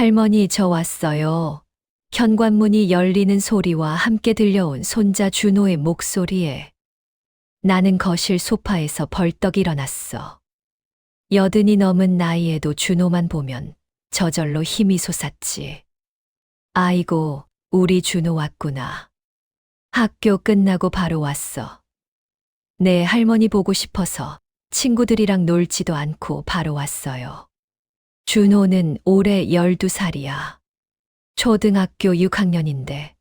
할머니, 저 왔어요. 현관문이 열리는 소리와 함께 들려온 손자 준호의 목소리에 나는 거실 소파에서 벌떡 일어났어. 80이 넘은 나이에도 준호만 보면 저절로 힘이 솟았지. 아이고, 우리 준호 왔구나. 학교 끝나고 바로 왔어. 네, 할머니 보고 싶어서 친구들이랑 놀지도 않고 바로 왔어요. 준호는 올해 12살이야. 초등학교 6학년인데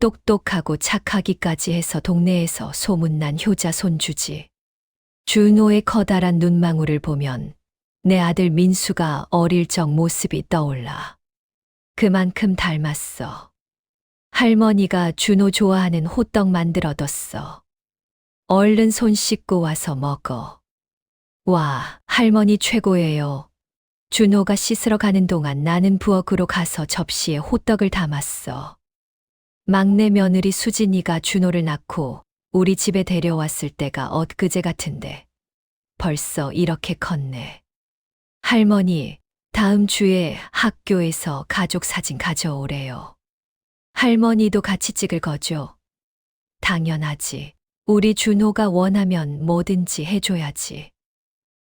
똑똑하고 착하기까지 해서 동네에서 소문난 효자 손주지. 준호의 커다란 눈망울을 보면 내 아들 민수가 어릴 적 모습이 떠올라. 그만큼 닮았어. 할머니가 준호 좋아하는 호떡 만들어뒀어. 얼른 손 씻고 와서 먹어. 와, 할머니 최고예요. 준호가 씻으러 가는 동안 나는 부엌으로 가서 접시에 호떡을 담았어. 막내 며느리 수진이가 준호를 낳고 우리 집에 데려왔을 때가 엊그제 같은데 벌써 이렇게 컸네. 할머니, 다음 주에 학교에서 가족 사진 가져오래요. 할머니도 같이 찍을 거죠? 당연하지. 우리 준호가 원하면 뭐든지 해줘야지.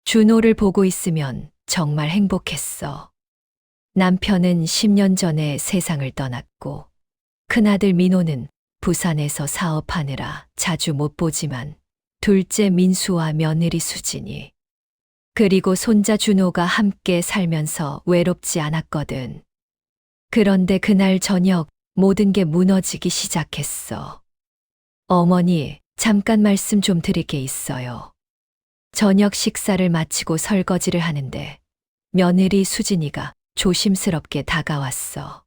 준호를 보고 있으면 정말 행복했어. 남편은 10년 전에 세상을 떠났고 큰아들 민호는 부산에서 사업하느라 자주 못 보지만 둘째 민수와 며느리 수진이 그리고 손자 준호가 함께 살면서 외롭지 않았거든. 그런데 그날 저녁 모든 게 무너지기 시작했어. 어머니, 잠깐 말씀 좀 드릴 게 있어요. 저녁 식사를 마치고 설거지를 하는데 며느리 수진이가 조심스럽게 다가왔어.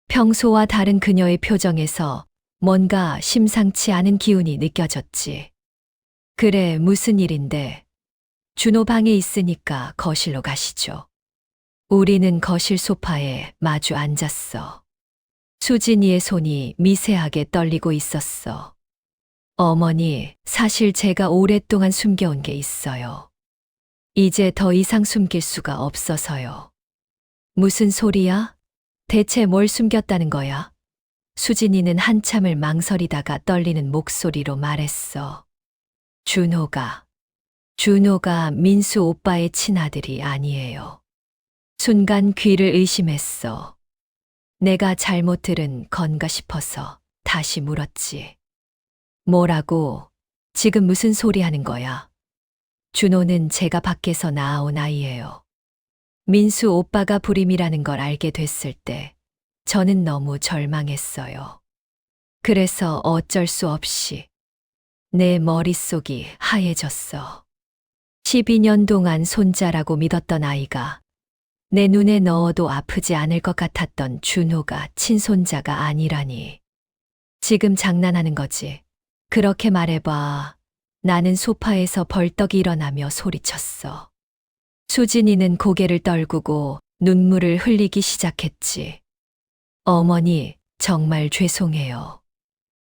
평소와 다른 그녀의 표정에서 뭔가 심상치 않은 기운이 느껴졌지. 그래, 무슨 일인데? 준호 방에 있으니까 거실로 가시죠. 우리는 거실 소파에 마주 앉았어. 수진이의 손이 미세하게 떨리고 있었어. 어머니, 사실 제가 오랫동안 숨겨온 게 있어요. 이제 더 이상 숨길 수가 없어서요. 무슨 소리야? 대체 뭘 숨겼다는 거야? 수진이는 한참을 망설이다가 떨리는 목소리로 말했어. 준호가 민수 오빠의 친아들이 아니에요. 순간 귀를 의심했어. 내가 잘못 들은 건가 싶어서 다시 물었지. 뭐라고? 지금 무슨 소리 하는 거야? 준호는 제가 밖에서 낳아온 아이예요. 민수 오빠가 불임이라는 걸 알게 됐을 때 저는 너무 절망했어요. 그래서 어쩔 수 없이 내 머릿속이 하얘졌어. 12년 동안 손자라고 믿었던 아이가 내 눈에 넣어도 아프지 않을 것 같았던 준호가 친손자가 아니라니. 지금 장난하는 거지. 그렇게 말해봐. 나는 소파에서 벌떡 일어나며 소리쳤어. 수진이는 고개를 떨구고 눈물을 흘리기 시작했지. 어머니, 정말 죄송해요.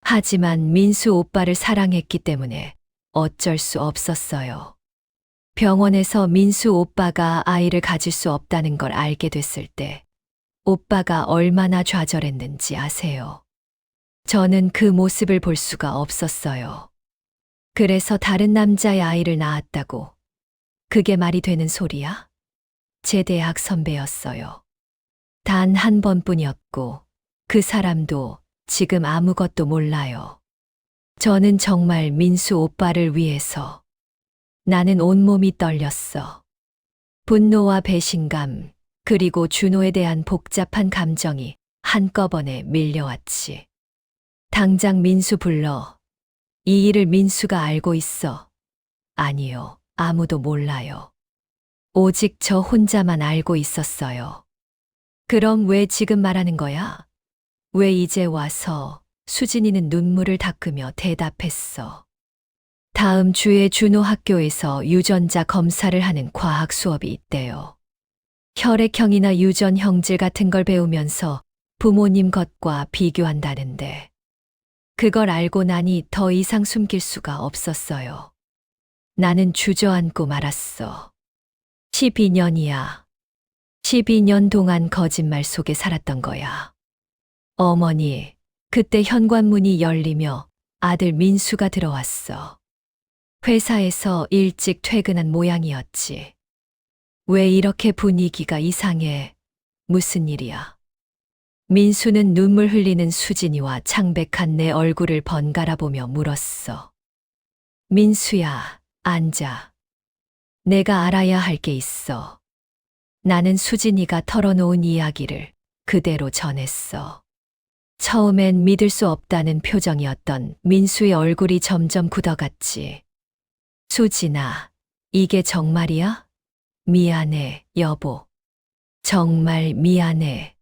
하지만 민수 오빠를 사랑했기 때문에 어쩔 수 없었어요. 병원에서 민수 오빠가 아이를 가질 수 없다는 걸 알게 됐을 때 오빠가 얼마나 좌절했는지 아세요? 저는 그 모습을 볼 수가 없었어요. 그래서 다른 남자의 아이를 낳았다고. 그게 말이 되는 소리야? 제 대학 선배였어요. 단 한 번뿐이었고 그 사람도 지금 아무것도 몰라요. 저는 정말 민수 오빠를 위해서. 나는 온몸이 떨렸어. 분노와 배신감, 그리고 준호에 대한 복잡한 감정이 한꺼번에 밀려왔지. 당장 민수 불러. 이 일을 민수가 알고 있어. 아니요, 아무도 몰라요. 오직 저 혼자만 알고 있었어요. 그럼 왜 지금 말하는 거야? 왜 이제 와서? 수진이는 눈물을 닦으며 대답했어. 다음 주에 준호 학교에서 유전자 검사를 하는 과학 수업이 있대요. 혈액형이나 유전 형질 같은 걸 배우면서 부모님 것과 비교한다는데. 그걸 알고 나니 더 이상 숨길 수가 없었어요. 나는 주저앉고 말았어. 12년이야. 12년 동안 거짓말 속에 살았던 거야. 어머니, 그때 현관문이 열리며 아들 민수가 들어왔어. 회사에서 일찍 퇴근한 모양이었지. 왜 이렇게 분위기가 이상해? 무슨 일이야? 민수는 눈물 흘리는 수진이와 창백한 내 얼굴을 번갈아 보며 물었어. 민수야, 앉아. 내가 알아야 할 게 있어. 나는 수진이가 털어놓은 이야기를 그대로 전했어. 처음엔 믿을 수 없다는 표정이었던 민수의 얼굴이 점점 굳어갔지. 수진아, 이게 정말이야? 미안해, 여보. 정말 미안해.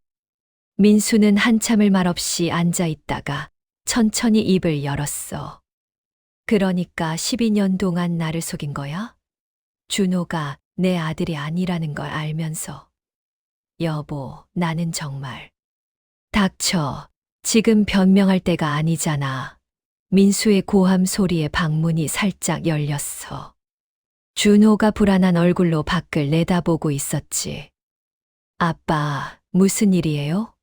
민수는 한참을 말없이 앉아 있다가 천천히 입을 열었어. 그러니까 12년 동안 나를 속인 거야? 준호가 내 아들이 아니라는 걸 알면서. 여보, 나는 정말. 닥쳐. 지금 변명할 때가 아니잖아. 민수의 고함 소리에 방문이 살짝 열렸어. 준호가 불안한 얼굴로 밖을 내다보고 있었지. 아빠, 무슨 일이에요?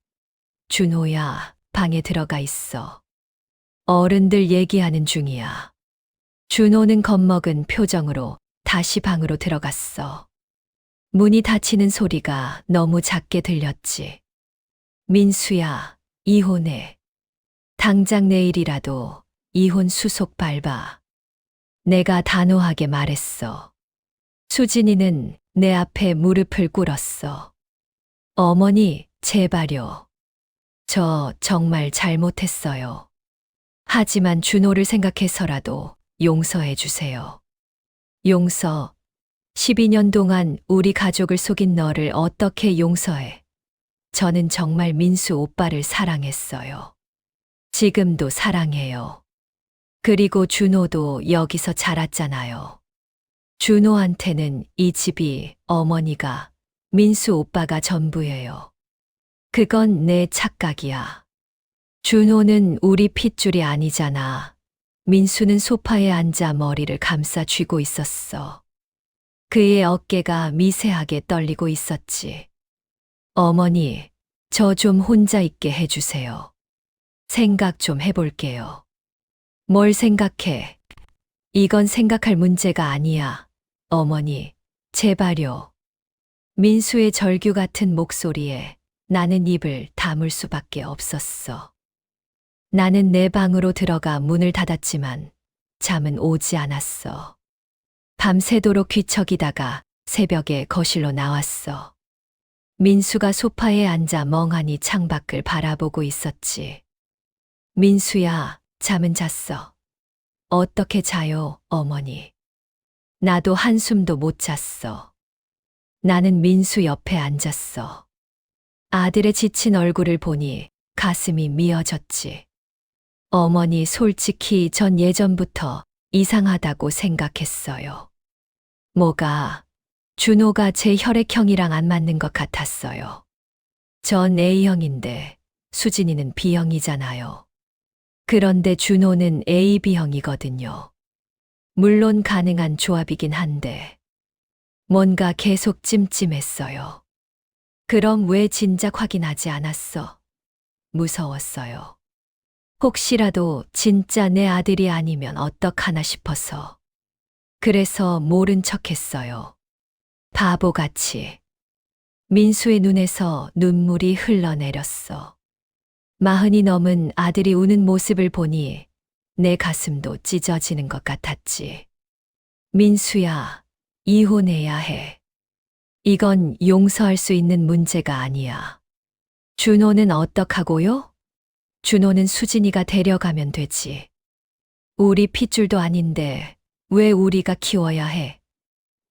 준호야, 방에 들어가 있어. 어른들 얘기하는 중이야. 준호는 겁먹은 표정으로 다시 방으로 들어갔어. 문이 닫히는 소리가 너무 작게 들렸지. 민수야, 이혼해. 당장 내일이라도 이혼 수속 밟아. 내가 단호하게 말했어. 수진이는 내 앞에 무릎을 꿇었어. 어머니, 제발요. 저 정말 잘못했어요. 하지만 준호를 생각해서라도 용서해 주세요. 용서. 12년 동안 우리 가족을 속인 너를 어떻게 용서해? 저는 정말 민수 오빠를 사랑했어요. 지금도 사랑해요. 그리고 준호도 여기서 자랐잖아요. 준호한테는 이 집이, 어머니가, 민수 오빠가 전부예요. 그건 내 착각이야. 준호는 우리 핏줄이 아니잖아. 민수는 소파에 앉아 머리를 감싸 쥐고 있었어. 그의 어깨가 미세하게 떨리고 있었지. 어머니, 저 좀 혼자 있게 해주세요. 생각 좀 해볼게요. 뭘 생각해? 이건 생각할 문제가 아니야. 어머니, 제발요. 민수의 절규 같은 목소리에 나는 입을 다물 수밖에 없었어. 나는 내 방으로 들어가 문을 닫았지만 잠은 오지 않았어. 밤새도록 뒤척이다가 새벽에 거실로 나왔어. 민수가 소파에 앉아 멍하니 창밖을 바라보고 있었지. 민수야, 잠은 잤어. 어떻게 자요, 어머니? 나도 한숨도 못 잤어. 나는 민수 옆에 앉았어. 아들의 지친 얼굴을 보니 가슴이 미어졌지. 어머니, 솔직히 전 예전부터 이상하다고 생각했어요. 뭐가? 준호가 제 혈액형이랑 안 맞는 것 같았어요. 전 A형인데 수진이는 B형이잖아요. 그런데 준호는 AB형이거든요. 물론 가능한 조합이긴 한데 뭔가 계속 찜찜했어요. 그럼 왜 진작 확인하지 않았어? 무서웠어요. 혹시라도 진짜 내 아들이 아니면 어떡하나 싶어서. 그래서 모른 척했어요. 바보같이. 민수의 눈에서 눈물이 흘러내렸어. 40이 넘은 아들이 우는 모습을 보니 내 가슴도 찢어지는 것 같았지. 민수야, 이혼해야 해. 이건 용서할 수 있는 문제가 아니야. 준호는 어떡하고요? 준호는 수진이가 데려가면 되지. 우리 핏줄도 아닌데 왜 우리가 키워야 해?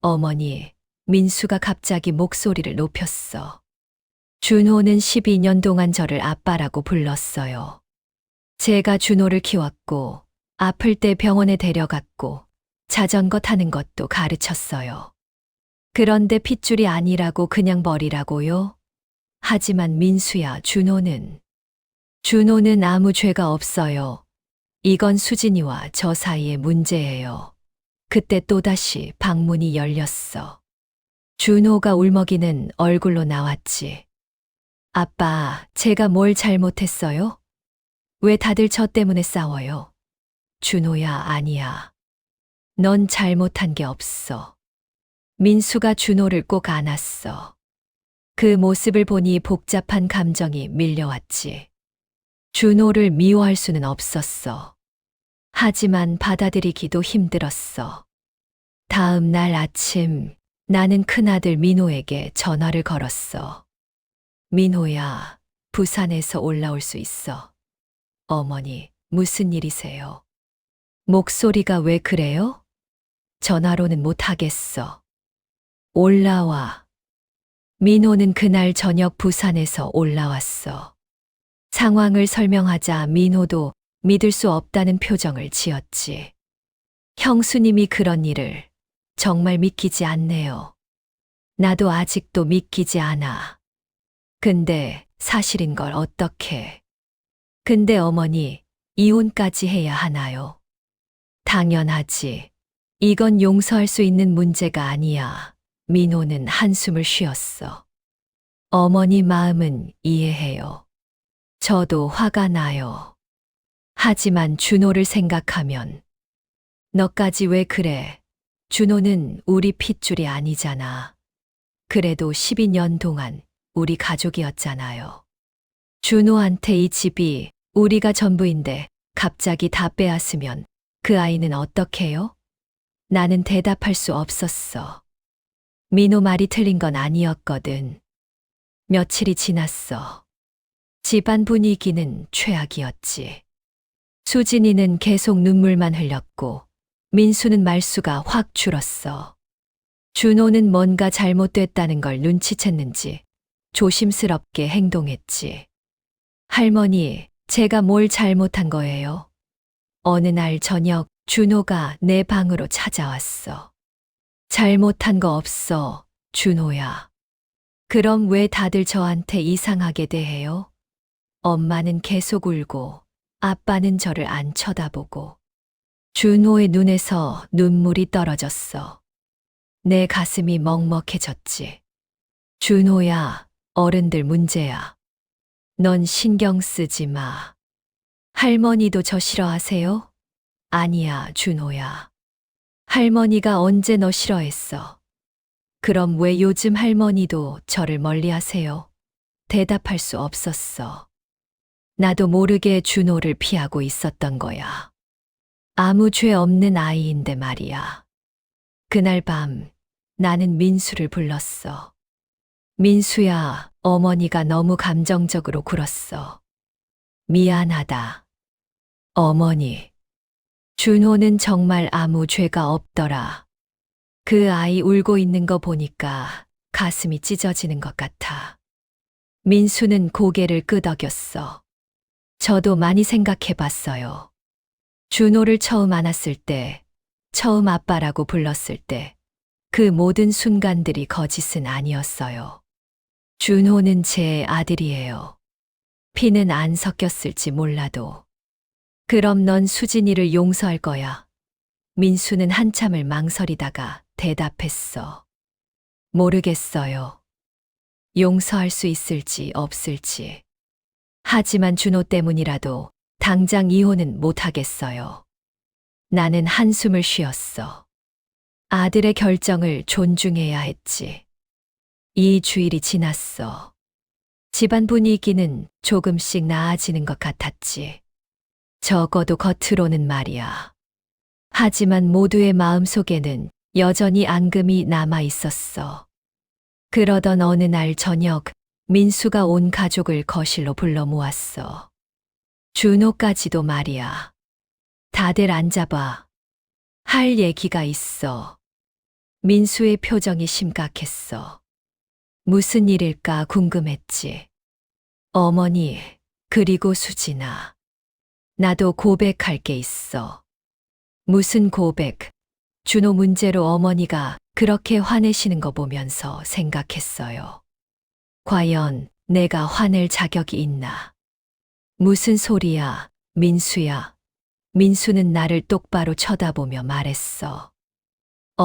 어머니, 민수가 갑자기 목소리를 높였어. 준호는 12년 동안 저를 아빠라고 불렀어요. 제가 준호를 키웠고, 아플 때 병원에 데려갔고, 자전거 타는 것도 가르쳤어요. 그런데 핏줄이 아니라고 그냥 버리라고요? 하지만 민수야, 준호는 아무 죄가 없어요. 이건 수진이와 저 사이의 문제예요. 그때 또다시 방문이 열렸어. 준호가 울먹이는 얼굴로 나왔지. 아빠, 제가 뭘 잘못했어요? 왜 다들 저 때문에 싸워요? 준호야, 아니야. 넌 잘못한 게 없어. 민수가 준호를 꼭 안았어. 그 모습을 보니 복잡한 감정이 밀려왔지. 준호를 미워할 수는 없었어. 하지만 받아들이기도 힘들었어. 다음 날 아침 나는 큰아들 민호에게 전화를 걸었어. 민호야, 부산에서 올라올 수 있어. 어머니, 무슨 일이세요? 목소리가 왜 그래요? 전화로는 못하겠어. 올라와. 민호는 그날 저녁 부산에서 올라왔어. 상황을 설명하자 민호도 믿을 수 없다는 표정을 지었지. 형수님이 그런 일을 정말 믿기지 않네요. 나도 아직도 믿기지 않아. 근데 사실인 걸 어떻게. 근데 어머니, 이혼까지 해야 하나요? 당연하지. 이건 용서할 수 있는 문제가 아니야. 민호는 한숨을 쉬었어. 어머니 마음은 이해해요. 저도 화가 나요. 하지만 준호를 생각하면 너까지 왜 그래? 준호는 우리 핏줄이 아니잖아. 그래도 12년 동안 우리 가족이었잖아요. 준호한테 이 집이 우리가 전부인데 갑자기 다 빼앗으면 그 아이는 어떡해요? 나는 대답할 수 없었어. 민호 말이 틀린 건 아니었거든. 며칠이 지났어. 집안 분위기는 최악이었지. 수진이는 계속 눈물만 흘렸고 민수는 말수가 확 줄었어. 준호는 뭔가 잘못됐다는 걸 눈치챘는지 조심스럽게 행동했지. 할머니, 제가 뭘 잘못한 거예요? 어느 날 저녁 준호가 내 방으로 찾아왔어. 잘못한 거 없어, 준호야. 그럼 왜 다들 저한테 이상하게 대해요? 엄마는 계속 울고 아빠는 저를 안 쳐다보고. 준호의 눈에서 눈물이 떨어졌어. 내 가슴이 먹먹해졌지. 준호야, 어른들 문제야. 넌 신경 쓰지 마. 할머니도 저 싫어하세요? 아니야, 준호야. 할머니가 언제 너 싫어했어? 그럼 왜 요즘 할머니도 저를 멀리 하세요? 대답할 수 없었어. 나도 모르게 준호를 피하고 있었던 거야. 아무 죄 없는 아이인데 말이야. 그날 밤 나는 민수를 불렀어. 민수야, 어머니가 너무 감정적으로 굴었어. 미안하다. 어머니. 준호는 정말 아무 죄가 없더라. 그 아이 울고 있는 거 보니까 가슴이 찢어지는 것 같아. 민수는 고개를 끄덕였어. 저도 많이 생각해 봤어요. 준호를 처음 안았을 때, 처음 아빠라고 불렀을 때, 그 모든 순간들이 거짓은 아니었어요. 준호는 제 아들이에요. 피는 안 섞였을지 몰라도. 그럼 넌 수진이를 용서할 거야. 민수는 한참을 망설이다가 대답했어. 모르겠어요. 용서할 수 있을지 없을지. 하지만 준호 때문이라도 당장 이혼은 못하겠어요. 나는 한숨을 쉬었어. 아들의 결정을 존중해야 했지. 이 주일이 지났어. 집안 분위기는 조금씩 나아지는 것 같았지. 적어도 겉으로는 말이야. 하지만 모두의 마음속에는 여전히 앙금이 남아 있었어. 그러던 어느 날 저녁, 민수가 온 가족을 거실로 불러 모았어. 준호까지도 말이야. 다들 앉아봐. 할 얘기가 있어. 민수의 표정이 심각했어. 무슨 일일까 궁금했지. 어머니, 그리고 수진아. 나도 고백할 게 있어. 무슨 고백? 준호 문제로 어머니가 그렇게 화내시는 거 보면서 생각했어요. 과연 내가 화낼 자격이 있나? 무슨 소리야, 민수야. 민수는 나를 똑바로 쳐다보며 말했어.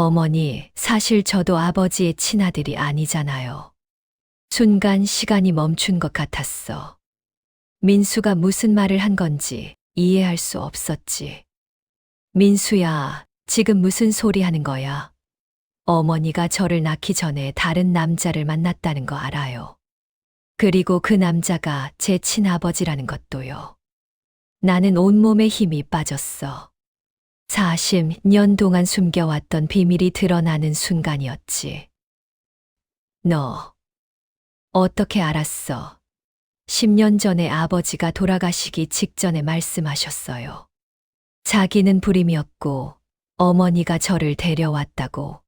어머니, 사실 저도 아버지의 친아들이 아니잖아요. 순간 시간이 멈춘 것 같았어. 민수가 무슨 말을 한 건지 이해할 수 없었지. 민수야, 지금 무슨 소리 하는 거야? 어머니가 저를 낳기 전에 다른 남자를 만났다는 거 알아요. 그리고 그 남자가 제 친아버지라는 것도요. 나는 온몸에 힘이 빠졌어. 40년 동안 숨겨왔던 비밀이 드러나는 순간이었지. 너, 어떻게 알았어? 10년 전에 아버지가 돌아가시기 직전에 말씀하셨어요. 자기는 불임이었고 어머니가 저를 데려왔다고.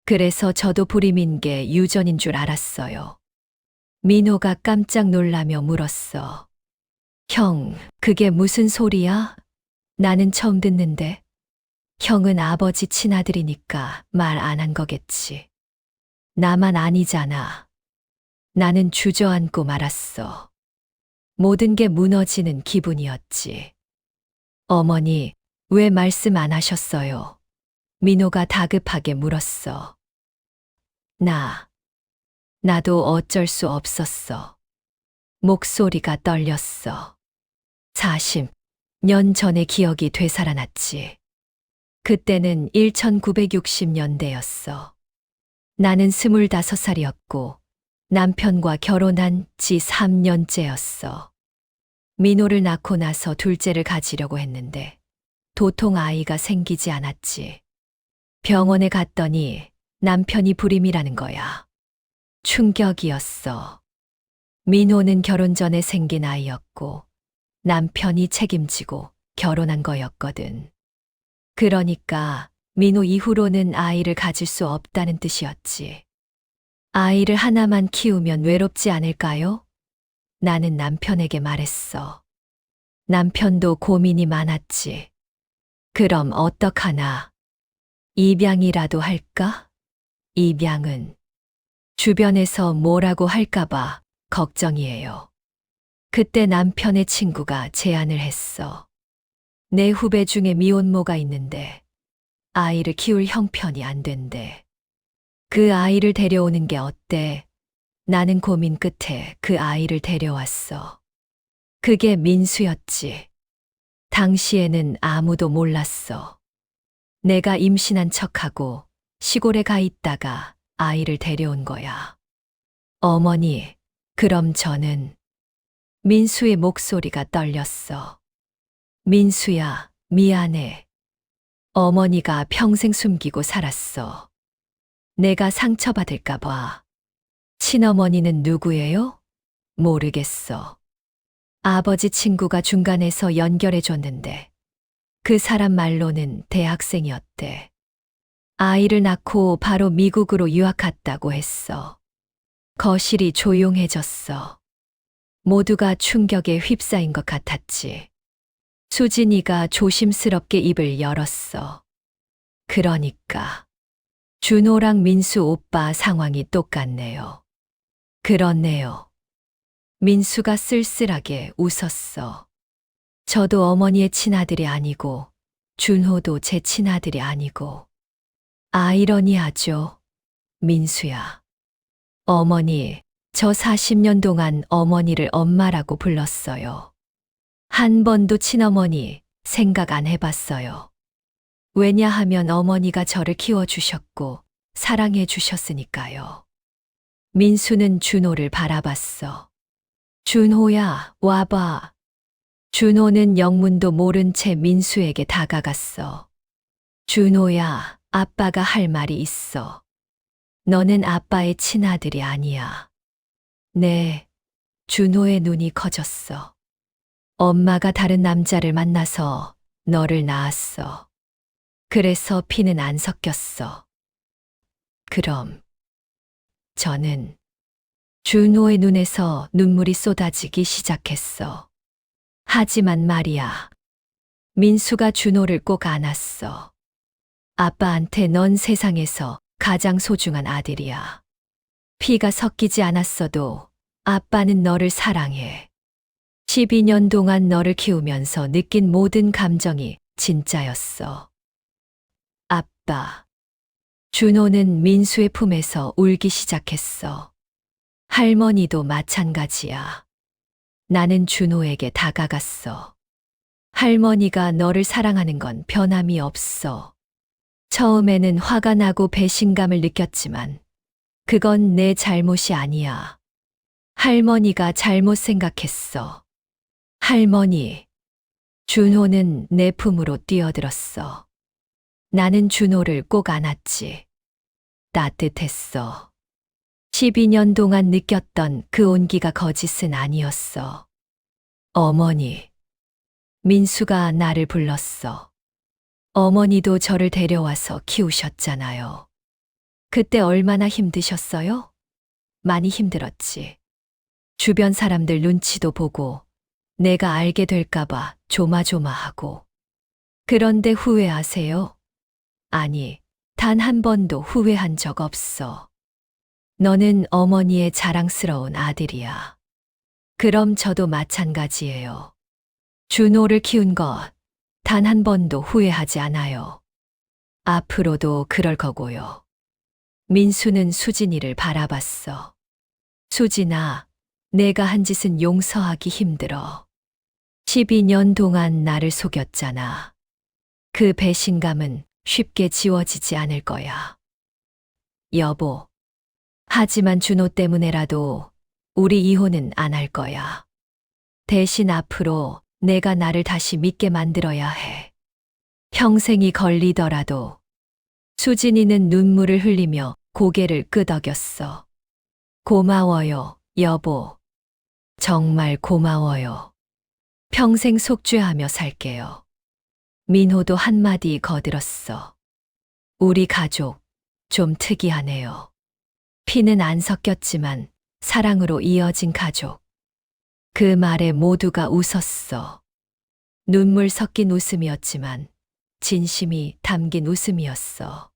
그래서 저도 불임인 게 유전인 줄 알았어요. 민호가 깜짝 놀라며 물었어. 형, 그게 무슨 소리야? 나는 처음 듣는데. 형은 아버지 친아들이니까 말 안 한 거겠지. 나만 아니잖아. 나는 주저앉고 말았어. 모든 게 무너지는 기분이었지. 어머니, 왜 말씀 안 하셨어요? 민호가 다급하게 물었어. 나도 어쩔 수 없었어. 목소리가 떨렸어. 40년 전의 기억이 되살아났지. 그때는 1960년대였어. 나는 25살이었고 남편과 결혼한 지 3년째였어. 민호를 낳고 나서 둘째를 가지려고 했는데 도통 아이가 생기지 않았지. 병원에 갔더니 남편이 불임이라는 거야. 충격이었어. 민호는 결혼 전에 생긴 아이였고 남편이 책임지고 결혼한 거였거든. 그러니까 민호 이후로는 아이를 가질 수 없다는 뜻이었지. 아이를 하나만 키우면 외롭지 않을까요? 나는 남편에게 말했어. 남편도 고민이 많았지. 그럼 어떡하나? 입양이라도 할까? 입양은 주변에서 뭐라고 할까봐 걱정이에요. 그때 남편의 친구가 제안을 했어. 내 후배 중에 미혼모가 있는데 아이를 키울 형편이 안 된대. 그 아이를 데려오는 게 어때? 나는 고민 끝에 그 아이를 데려왔어. 그게 민수였지. 당시에는 아무도 몰랐어. 내가 임신한 척하고 시골에 가 있다가 아이를 데려온 거야. 어머니, 그럼 저는 민수의 목소리가 떨렸어. 민수야, 미안해. 어머니가 평생 숨기고 살았어. 내가 상처받을까 봐. 친어머니는 누구예요? 모르겠어. 아버지 친구가 중간에서 연결해 줬는데 그 사람 말로는 대학생이었대. 아이를 낳고 바로 미국으로 유학 갔다고 했어. 거실이 조용해졌어. 모두가 충격에 휩싸인 것 같았지. 수진이가 조심스럽게 입을 열었어. 그러니까 준호랑 민수 오빠 상황이 똑같네요. 그렇네요. 민수가 쓸쓸하게 웃었어. 저도 어머니의 친아들이 아니고 준호도 제 친아들이 아니고. 아이러니하죠. 민수야. 어머니, 저 40년 동안 어머니를 엄마라고 불렀어요. 한 번도 친어머니 생각 안 해봤어요. 왜냐하면 어머니가 저를 키워주셨고 사랑해 주셨으니까요. 민수는 준호를 바라봤어. 준호야, 와봐. 준호는 영문도 모른 채 민수에게 다가갔어. 준호야, 아빠가 할 말이 있어. 너는 아빠의 친아들이 아니야. 네, 준호의 눈이 커졌어. 엄마가 다른 남자를 만나서 너를 낳았어. 그래서 피는 안 섞였어. 그럼 저는 준호의 눈에서 눈물이 쏟아지기 시작했어. 하지만 말이야. 민수가 준호를 꼭 안았어. 아빠한테 넌 세상에서 가장 소중한 아들이야. 피가 섞이지 않았어도 아빠는 너를 사랑해. 12년 동안 너를 키우면서 느낀 모든 감정이 진짜였어. 아빠. 준호는 민수의 품에서 울기 시작했어. 할머니도 마찬가지야. 나는 준호에게 다가갔어. 할머니가 너를 사랑하는 건 변함이 없어. 처음에는 화가 나고 배신감을 느꼈지만 그건 내 잘못이 아니야. 할머니가 잘못 생각했어. 할머니. 준호는 내 품으로 뛰어들었어. 나는 준호를 꼭 안았지. 따뜻했어. 12년 동안 느꼈던 그 온기가 거짓은 아니었어. 어머니. 민수가 나를 불렀어. 어머니도 저를 데려와서 키우셨잖아요. 그때 얼마나 힘드셨어요? 많이 힘들었지. 주변 사람들 눈치도 보고 내가 알게 될까봐 조마조마하고. 그런데 후회하세요? 아니, 단 한 번도 후회한 적 없어. 너는 어머니의 자랑스러운 아들이야. 그럼 저도 마찬가지예요. 준호를 키운 것 단 한 번도 후회하지 않아요. 앞으로도 그럴 거고요. 민수는 수진이를 바라봤어. 수진아, 내가 한 짓은 용서하기 힘들어. 12년 동안 나를 속였잖아. 그 배신감은 쉽게 지워지지 않을 거야. 여보. 하지만 준호 때문에라도 우리 이혼은 안 할 거야. 대신 앞으로 내가 나를 다시 믿게 만들어야 해. 평생이 걸리더라도. 수진이는 눈물을 흘리며 고개를 끄덕였어. 고마워요, 여보. 정말 고마워요. 평생 속죄하며 살게요. 민호도 한마디 거들었어. 우리 가족, 좀 특이하네요. 피는 안 섞였지만 사랑으로 이어진 가족. 그 말에 모두가 웃었어. 눈물 섞인 웃음이었지만 진심이 담긴 웃음이었어.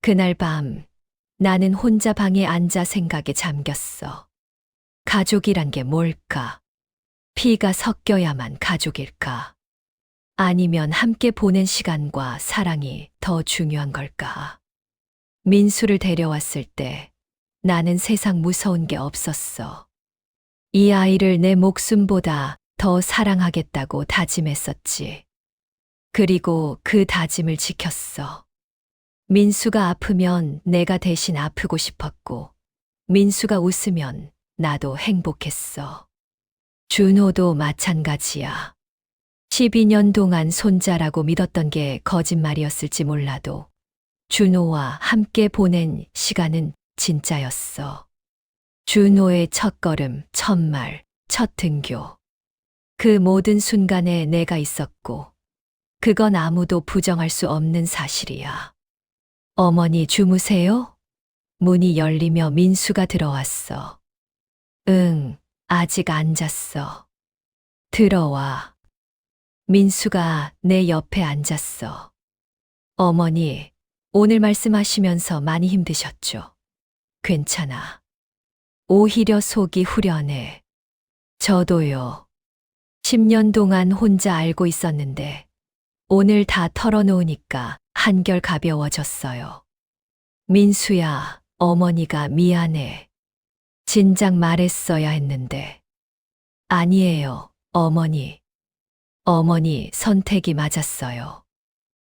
그날 밤 나는 혼자 방에 앉아 생각에 잠겼어. 가족이란 게 뭘까? 피가 섞여야만 가족일까? 아니면 함께 보낸 시간과 사랑이 더 중요한 걸까? 민수를 데려왔을 때 나는 세상 무서운 게 없었어. 이 아이를 내 목숨보다 더 사랑하겠다고 다짐했었지. 그리고 그 다짐을 지켰어. 민수가 아프면 내가 대신 아프고 싶었고, 민수가 웃으면 나도 행복했어. 준호도 마찬가지야. 12년 동안 손자라고 믿었던 게 거짓말이었을지 몰라도 준호와 함께 보낸 시간은 진짜였어. 준호의 첫걸음, 첫말, 첫 등교. 그 모든 순간에 내가 있었고, 그건 아무도 부정할 수 없는 사실이야. 어머니 주무세요? 문이 열리며 민수가 들어왔어. 응, 아직 안 잤어. 들어와. 민수가 내 옆에 앉았어. 어머니, 오늘 말씀하시면서 많이 힘드셨죠? 괜찮아. 오히려 속이 후련해. 저도요. 10년 동안 혼자 알고 있었는데 오늘 다 털어놓으니까 한결 가벼워졌어요. 민수야, 어머니가 미안해. 진작 말했어야 했는데. 아니에요, 어머니. 어머니 선택이 맞았어요.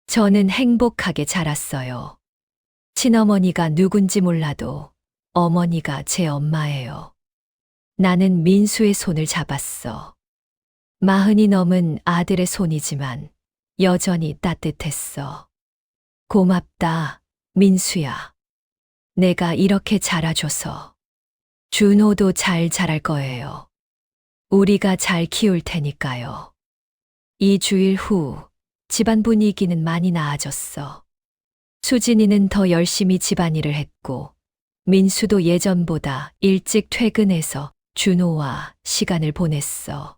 저는 행복하게 자랐어요. 친어머니가 누군지 몰라도 어머니가 제 엄마예요. 나는 민수의 손을 잡았어. 40이 넘은 아들의 손이지만 여전히 따뜻했어. 고맙다, 민수야. 내가 이렇게 자라줘서. 준호도 잘 자랄 거예요. 우리가 잘 키울 테니까요. 2주일 후 집안 분위기는 많이 나아졌어. 수진이는 더 열심히 집안일을 했고 민수도 예전보다 일찍 퇴근해서 준호와 시간을 보냈어.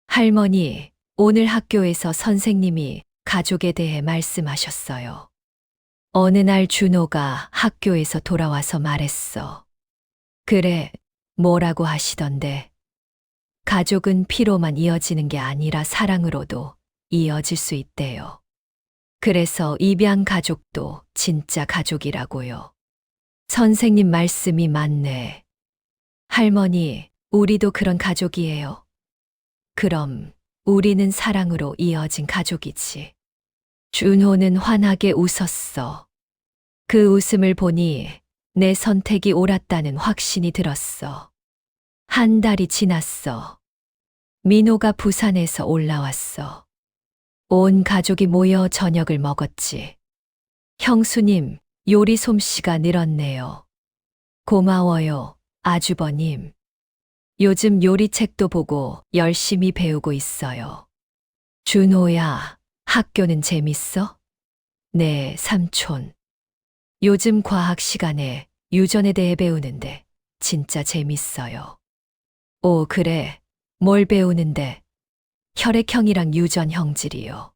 할머니, 오늘 학교에서 선생님이 가족에 대해 말씀하셨어요. 어느 날 준호가 학교에서 돌아와서 말했어. 그래, 뭐라고 하시던데. 가족은 피로만 이어지는 게 아니라 사랑으로도 이어질 수 있대요. 그래서 입양 가족도 진짜 가족이라고요. 선생님 말씀이 맞네. 할머니, 우리도 그런 가족이에요. 그럼 우리는 사랑으로 이어진 가족이지. 준호는 환하게 웃었어. 그 웃음을 보니 내 선택이 옳았다는 확신이 들었어. 한 달이 지났어. 민호가 부산에서 올라왔어. 온 가족이 모여 저녁을 먹었지. 형수님, 요리 솜씨가 늘었네요. 고마워요, 아주버님. 요즘 요리책도 보고 열심히 배우고 있어요. 준호야, 학교는 재밌어? 네, 삼촌. 요즘 과학 시간에 유전에 대해 배우는데 진짜 재밌어요. 오, 그래. 뭘 배우는데? 혈액형이랑 유전 형질이요.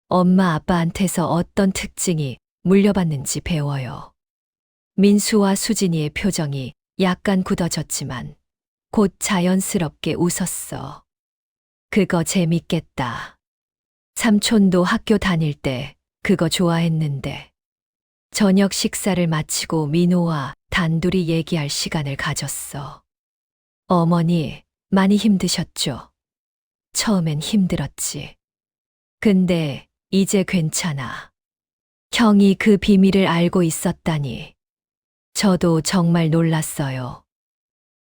엄마 아빠한테서 어떤 특징이 물려받는지 배워요. 민수와 수진이의 표정이 약간 굳어졌지만 곧 자연스럽게 웃었어. 그거 재밌겠다. 삼촌도 학교 다닐 때 그거 좋아했는데. 저녁 식사를 마치고 민호와 단둘이 얘기할 시간을 가졌어. 어머니, 많이 힘드셨죠? 처음엔 힘들었지. 근데 이제 괜찮아. 형이 그 비밀을 알고 있었다니. 저도 정말 놀랐어요.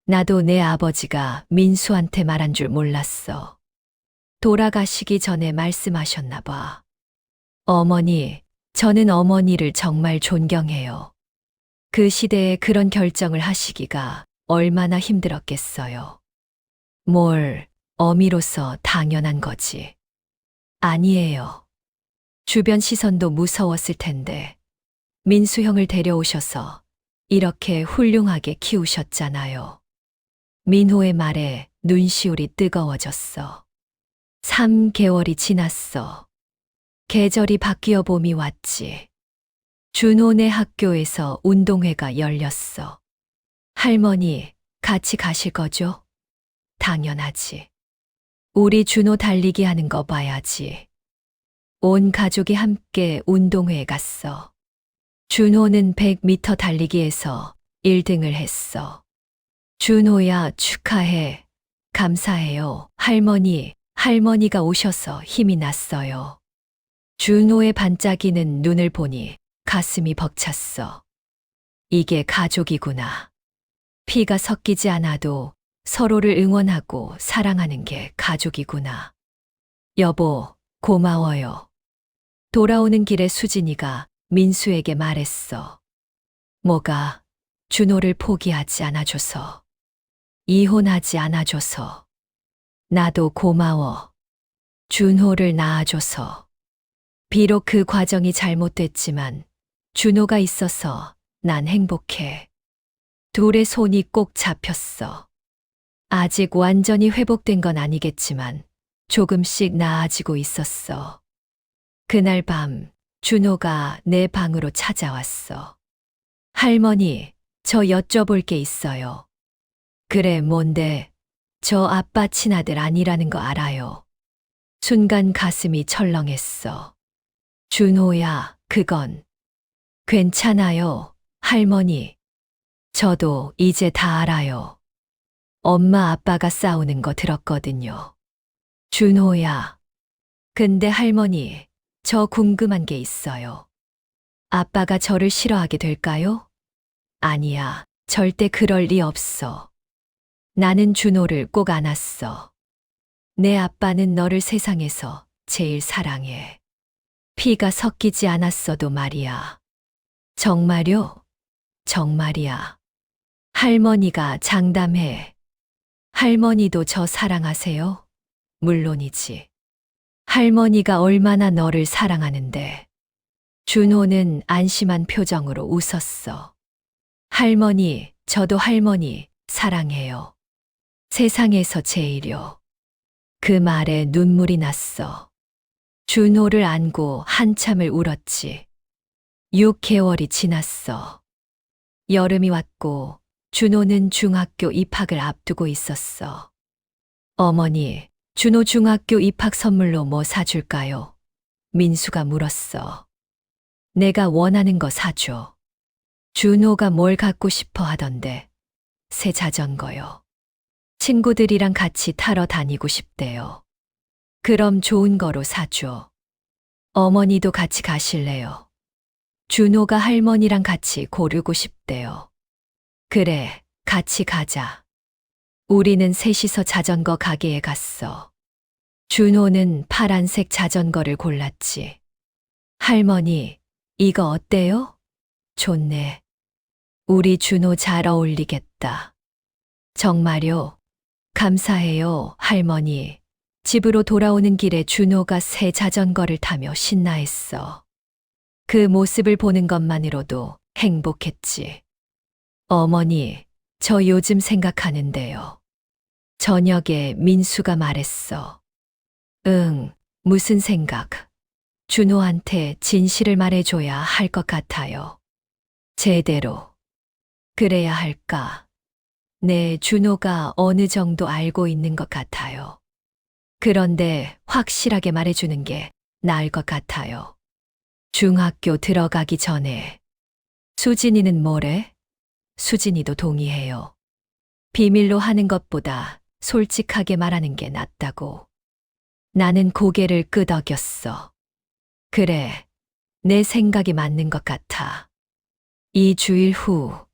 나도 내 아버지가 민수한테 말한 줄 몰랐어. 돌아가시기 전에 말씀하셨나 봐. 어머니, 저는 어머니를 정말 존경해요. 그 시대에 그런 결정을 하시기가 얼마나 힘들었겠어요. 뭘, 어미로서 당연한 거지. 아니에요. 주변 시선도 무서웠을 텐데, 민수 형을 데려오셔서 이렇게 훌륭하게 키우셨잖아요. 민호의 말에 눈시울이 뜨거워졌어. 3개월이 지났어. 계절이 바뀌어 봄이 왔지. 준호네 학교에서 운동회가 열렸어. 할머니, 같이 가실 거죠? 당연하지. 우리 준호 달리기 하는 거 봐야지. 온 가족이 함께 운동회에 갔어. 준호는 100m 달리기에서 1등을 했어. 준호야, 축하해. 감사해요. 할머니가 오셔서 힘이 났어요. 준호의 반짝이는 눈을 보니 가슴이 벅찼어. 이게 가족이구나. 피가 섞이지 않아도 서로를 응원하고 사랑하는 게 가족이구나. 여보, 고마워요. 돌아오는 길에 수진이가 민수에게 말했어. 뭐가? 준호를 포기하지 않아줘서. 이혼하지 않아줘서. 나도 고마워. 준호를 낳아줘서. 비록 그 과정이 잘못됐지만 준호가 있어서 난 행복해. 둘의 손이 꼭 잡혔어. 아직 완전히 회복된 건 아니겠지만 조금씩 나아지고 있었어. 그날 밤 준호가 내 방으로 찾아왔어. 할머니, 저 여쭤볼 게 있어요. 그래, 뭔데? 저 아빠 친아들 아니라는 거 알아요. 순간 가슴이 철렁했어. 준호야, 그건. 괜찮아요, 할머니. 저도 이제 다 알아요. 엄마 아빠가 싸우는 거 들었거든요. 준호야. 근데 할머니, 저 궁금한 게 있어요. 아빠가 저를 싫어하게 될까요? 아니야, 절대 그럴 리 없어. 나는 준호를 꼭 안았어. 내 아빠는 너를 세상에서 제일 사랑해. 피가 섞이지 않았어도 말이야. 정말요? 정말이야. 할머니가 장담해. 할머니도 저 사랑하세요? 물론이지. 할머니가 얼마나 너를 사랑하는데. 준호는 안심한 표정으로 웃었어. 할머니, 저도 할머니 사랑해요. 세상에서 제일요. 그 말에 눈물이 났어. 준호를 안고 한참을 울었지. 6개월이 지났어. 여름이 왔고 준호는 중학교 입학을 앞두고 있었어. 어머니, 준호 중학교 입학 선물로 뭐 사줄까요? 민수가 물었어. 내가 원하는 거 사줘. 준호가 뭘 갖고 싶어 하던데. 새 자전거요. 친구들이랑 같이 타러 다니고 싶대요. 그럼 좋은 거로 사줘. 어머니도 같이 가실래요? 준호가 할머니랑 같이 고르고 싶대요. 그래, 같이 가자. 우리는 셋이서 자전거 가게에 갔어. 준호는 파란색 자전거를 골랐지. 할머니, 이거 어때요? 좋네. 우리 준호 잘 어울리겠다. 정말요? 감사해요, 할머니. 집으로 돌아오는 길에 준호가 새 자전거를 타며 신나했어. 그 모습을 보는 것만으로도 행복했지. 어머니, 저 요즘 생각하는데요. 저녁에 민수가 말했어. 응, 무슨 생각? 준호한테 진실을 말해줘야 할 것 같아요. 제대로. 그래야 할까? 네, 준호가 어느 정도 알고 있는 것 같아요. 그런데 확실하게 말해주는 게 나을 것 같아요. 중학교 들어가기 전에. 수진이는 뭐래? 수진이도 동의해요. 비밀로 하는 것보다 솔직하게 말하는 게 낫다고. 나는 고개를 끄덕였어. 그래, 내 생각이 맞는 것 같아. 2주일 후,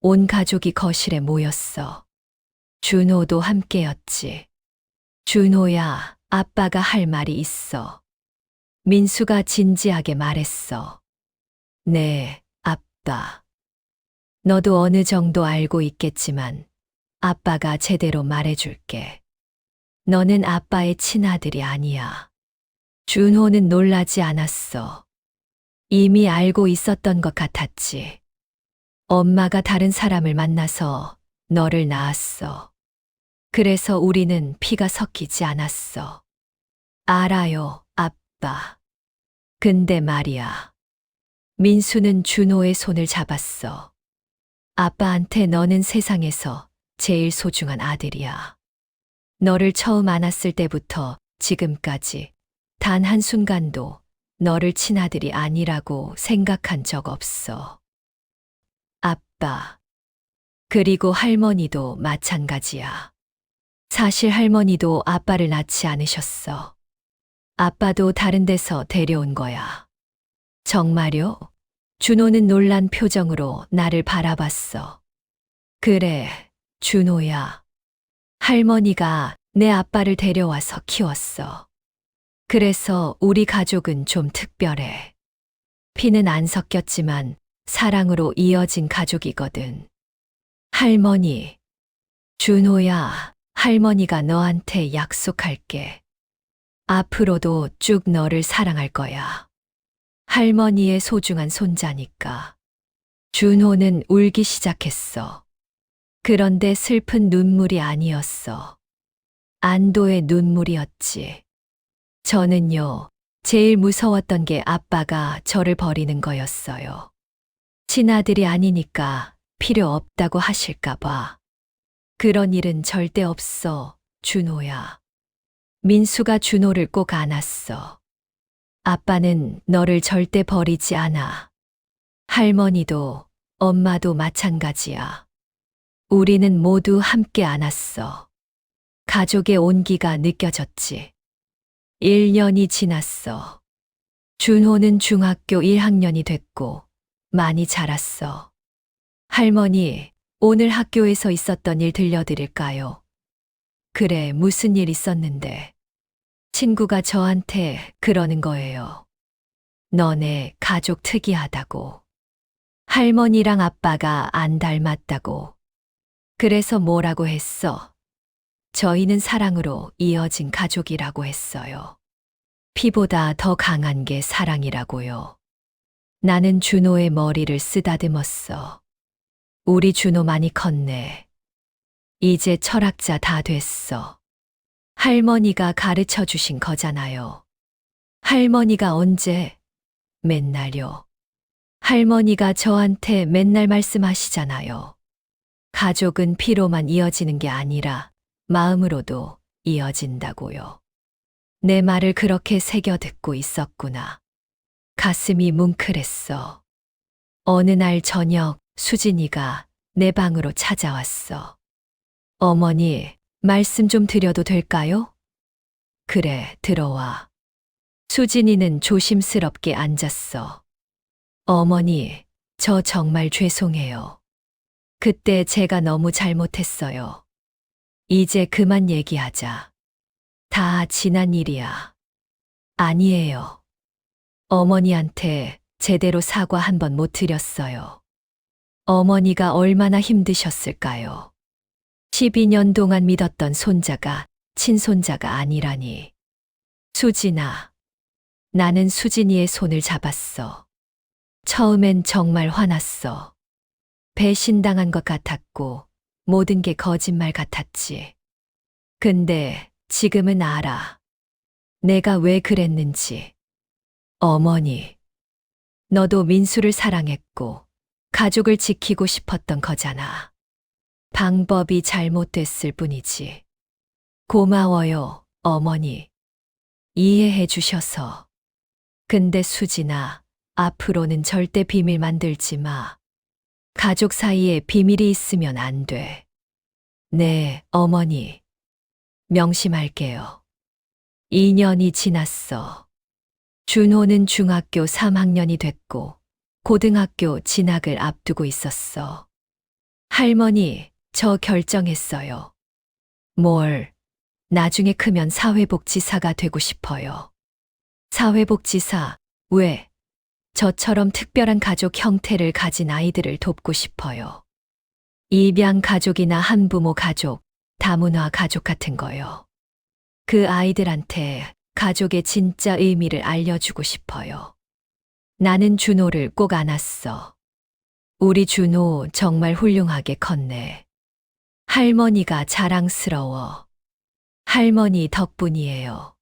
온 가족이 거실에 모였어. 준호도 함께였지. 준호야, 아빠가 할 말이 있어. 민수가 진지하게 말했어. 네, 아빠. 너도 어느 정도 알고 있겠지만 아빠가 제대로 말해줄게. 너는 아빠의 친아들이 아니야. 준호는 놀라지 않았어. 이미 알고 있었던 것 같았지. 엄마가 다른 사람을 만나서 너를 낳았어. 그래서 우리는 피가 섞이지 않았어. 알아요, 아빠. 근데 말이야. 민수는 준호의 손을 잡았어. 아빠한테 너는 세상에서 제일 소중한 아들이야. 너를 처음 안았을 때부터 지금까지 단 한순간도 너를 친아들이 아니라고 생각한 적 없어. 아빠. 그리고 할머니도 마찬가지야. 사실 할머니도 아빠를 낳지 않으셨어. 아빠도 다른 데서 데려온 거야. 정말요? 준호는 놀란 표정으로 나를 바라봤어. 그래, 준호야. 할머니가 내 아빠를 데려와서 키웠어. 그래서 우리 가족은 좀 특별해. 피는 안 섞였지만 사랑으로 이어진 가족이거든. 할머니, 준호야, 할머니가 너한테 약속할게. 앞으로도 쭉 너를 사랑할 거야. 할머니의 소중한 손자니까. 준호는 울기 시작했어. 그런데 슬픈 눈물이 아니었어. 안도의 눈물이었지. 저는요, 제일 무서웠던 게 아빠가 저를 버리는 거였어요. 친아들이 아니니까 필요 없다고 하실까봐. 그런 일은 절대 없어, 준호야. 민수가 준호를 꼭 안았어. 아빠는 너를 절대 버리지 않아. 할머니도 엄마도 마찬가지야. 우리는 모두 함께 안았어. 가족의 온기가 느껴졌지. 1년이 지났어. 준호는 중학교 1학년이 됐고 많이 자랐어. 할머니, 오늘 학교에서 있었던 일 들려드릴까요? 그래, 무슨 일 있었는데? 친구가 저한테 그러는 거예요. 너네 가족 특이하다고. 할머니랑 아빠가 안 닮았다고. 그래서 뭐라고 했어? 저희는 사랑으로 이어진 가족이라고 했어요. 피보다 더 강한 게 사랑이라고요. 나는 준호의 머리를 쓰다듬었어. 우리 준호 많이 컸네. 이제 철학자 다 됐어. 할머니가 가르쳐 주신 거잖아요. 할머니가 언제? 맨날요. 할머니가 저한테 맨날 말씀하시잖아요. 가족은 피로만 이어지는 게 아니라 마음으로도 이어진다고요. 내 말을 그렇게 새겨 듣고 있었구나. 가슴이 뭉클했어. 어느 날 저녁 수진이가 내 방으로 찾아왔어. 어머니, 말씀 좀 드려도 될까요? 그래, 들어와. 수진이는 조심스럽게 앉았어. 어머니, 저 정말 죄송해요. 그때 제가 너무 잘못했어요. 이제 그만 얘기하자. 다 지난 일이야. 아니에요. 어머니한테 제대로 사과 한 번 못 드렸어요. 어머니가 얼마나 힘드셨을까요? 12년 동안 믿었던 손자가 친손자가 아니라니. 수진아. 나는 수진이의 손을 잡았어. 처음엔 정말 화났어. 배신당한 것 같았고 모든 게 거짓말 같았지. 근데 지금은 알아. 내가 왜 그랬는지. 어머니. 너도 민수를 사랑했고 가족을 지키고 싶었던 거잖아. 방법이 잘못됐을 뿐이지. 고마워요, 어머니. 이해해 주셔서. 근데 수진아, 앞으로는 절대 비밀 만들지 마. 가족 사이에 비밀이 있으면 안 돼. 네, 어머니. 명심할게요. 2년이 지났어. 준호는 중학교 3학년이 됐고 고등학교 진학을 앞두고 있었어. 할머니, 저 결정했어요. 뭘? 나중에 크면 사회복지사가 되고 싶어요. 사회복지사, 왜? 저처럼 특별한 가족 형태를 가진 아이들을 돕고 싶어요. 입양 가족이나 한부모 가족, 다문화 가족 같은 거요. 그 아이들한테 가족의 진짜 의미를 알려주고 싶어요. 나는 준호를 꼭 안았어. 우리 준호 정말 훌륭하게 컸네. 할머니가 자랑스러워. 할머니 덕분이에요.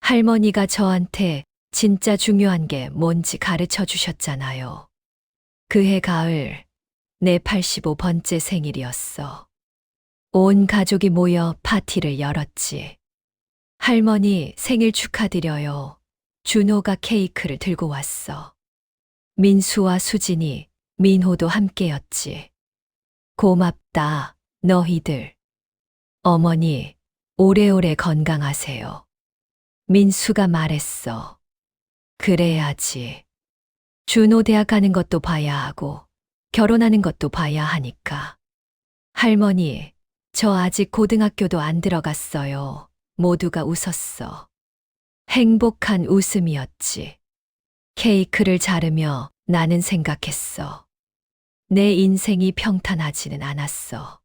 할머니가 저한테 진짜 중요한 게 뭔지 가르쳐 주셨잖아요. 그해 가을, 내 85번째 생일이었어. 온 가족이 모여 파티를 열었지. 할머니 생일 축하드려요. 준호가 케이크를 들고 왔어. 민수와 수진이, 민호도 함께였지. 고맙다, 너희들. 어머니, 오래오래 건강하세요. 민수가 말했어. 그래야지. 준호 대학 가는 것도 봐야 하고, 결혼하는 것도 봐야 하니까. 할머니, 저 아직 고등학교도 안 들어갔어요. 모두가 웃었어. 행복한 웃음이었지. 케이크를 자르며 나는 생각했어. 내 인생이 평탄하지는 않았어.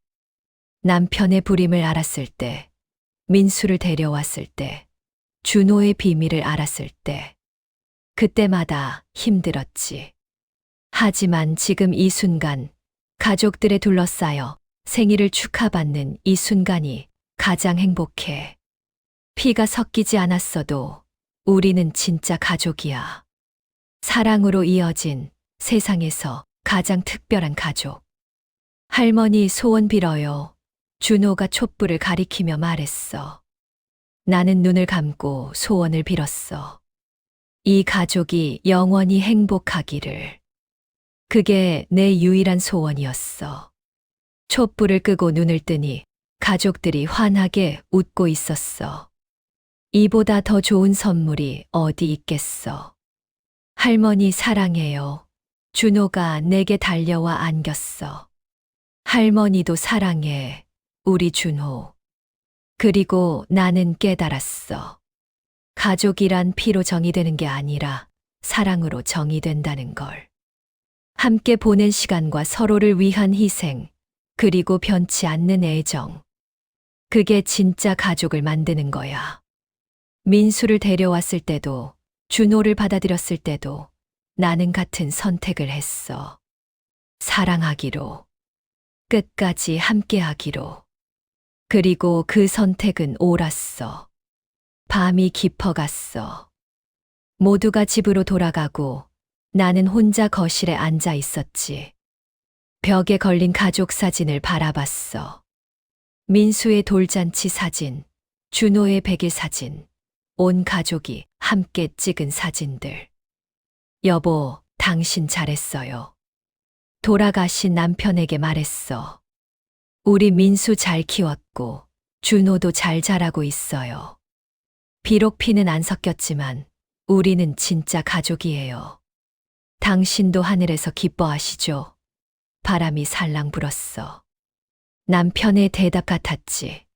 남편의 불임을 알았을 때, 민수를 데려왔을 때, 준호의 비밀을 알았을 때, 그때마다 힘들었지. 하지만 지금 이 순간, 가족들에 둘러싸여 생일을 축하받는 이 순간이 가장 행복해. 피가 섞이지 않았어도 우리는 진짜 가족이야. 사랑으로 이어진 세상에서 가장 특별한 가족. 할머니 소원 빌어요. 준호가 촛불을 가리키며 말했어. 나는 눈을 감고 소원을 빌었어. 이 가족이 영원히 행복하기를. 그게 내 유일한 소원이었어. 촛불을 끄고 눈을 뜨니 가족들이 환하게 웃고 있었어. 이보다 더 좋은 선물이 어디 있겠어. 할머니 사랑해요. 준호가 내게 달려와 안겼어. 할머니도 사랑해, 우리 준호. 그리고 나는 깨달았어. 가족이란 피로 정의되는 게 아니라 사랑으로 정의된다는 걸. 함께 보낸 시간과 서로를 위한 희생, 그리고 변치 않는 애정. 그게 진짜 가족을 만드는 거야. 민수를 데려왔을 때도, 준호를 받아들였을 때도 나는 같은 선택을 했어. 사랑하기로. 끝까지 함께하기로. 그리고 그 선택은 옳았어. 밤이 깊어갔어. 모두가 집으로 돌아가고 나는 혼자 거실에 앉아 있었지. 벽에 걸린 가족 사진을 바라봤어. 민수의 돌잔치 사진, 준호의 백일 사진, 온 가족이 함께 찍은 사진들. 여보, 당신 잘했어요. 돌아가신 남편에게 말했어. 우리 민수 잘 키웠고, 준호도 잘 자라고 있어요. 비록 피는 안 섞였지만, 우리는 진짜 가족이에요. 당신도 하늘에서 기뻐하시죠? 바람이 살랑 불었어. 남편의 대답 같았지.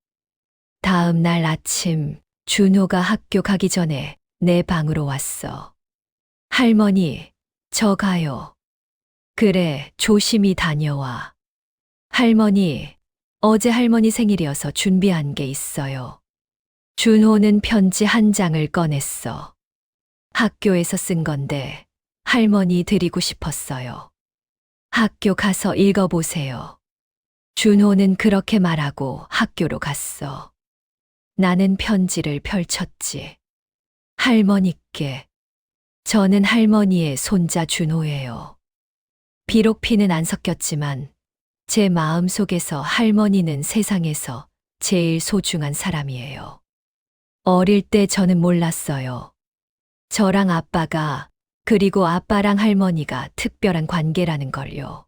다음 날 아침, 준호가 학교 가기 전에 내 방으로 왔어. 할머니, 저 가요. 그래, 조심히 다녀와. 할머니, 어제 할머니 생일이어서 준비한 게 있어요. 준호는 편지 한 장을 꺼냈어. 학교에서 쓴 건데 할머니 드리고 싶었어요. 학교 가서 읽어보세요. 준호는 그렇게 말하고 학교로 갔어. 나는 편지를 펼쳤지. 할머니께. 저는 할머니의 손자 준호예요. 비록 피는 안 섞였지만 제 마음 속에서 할머니는 세상에서 제일 소중한 사람이에요. 어릴 때 저는 몰랐어요. 저랑 아빠가, 그리고 아빠랑 할머니가 특별한 관계라는 걸요.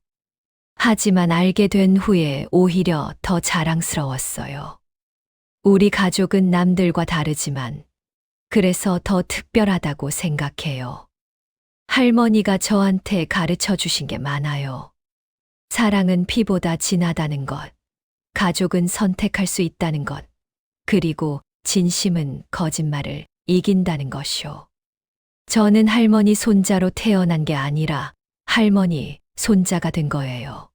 하지만 알게 된 후에 오히려 더 자랑스러웠어요. 우리 가족은 남들과 다르지만 그래서 더 특별하다고 생각해요. 할머니가 저한테 가르쳐 주신 게 많아요. 사랑은 피보다 진하다는 것, 가족은 선택할 수 있다는 것, 그리고 진심은 거짓말을 이긴다는 것이요. 저는 할머니 손자로 태어난 게 아니라 할머니 손자가 된 거예요.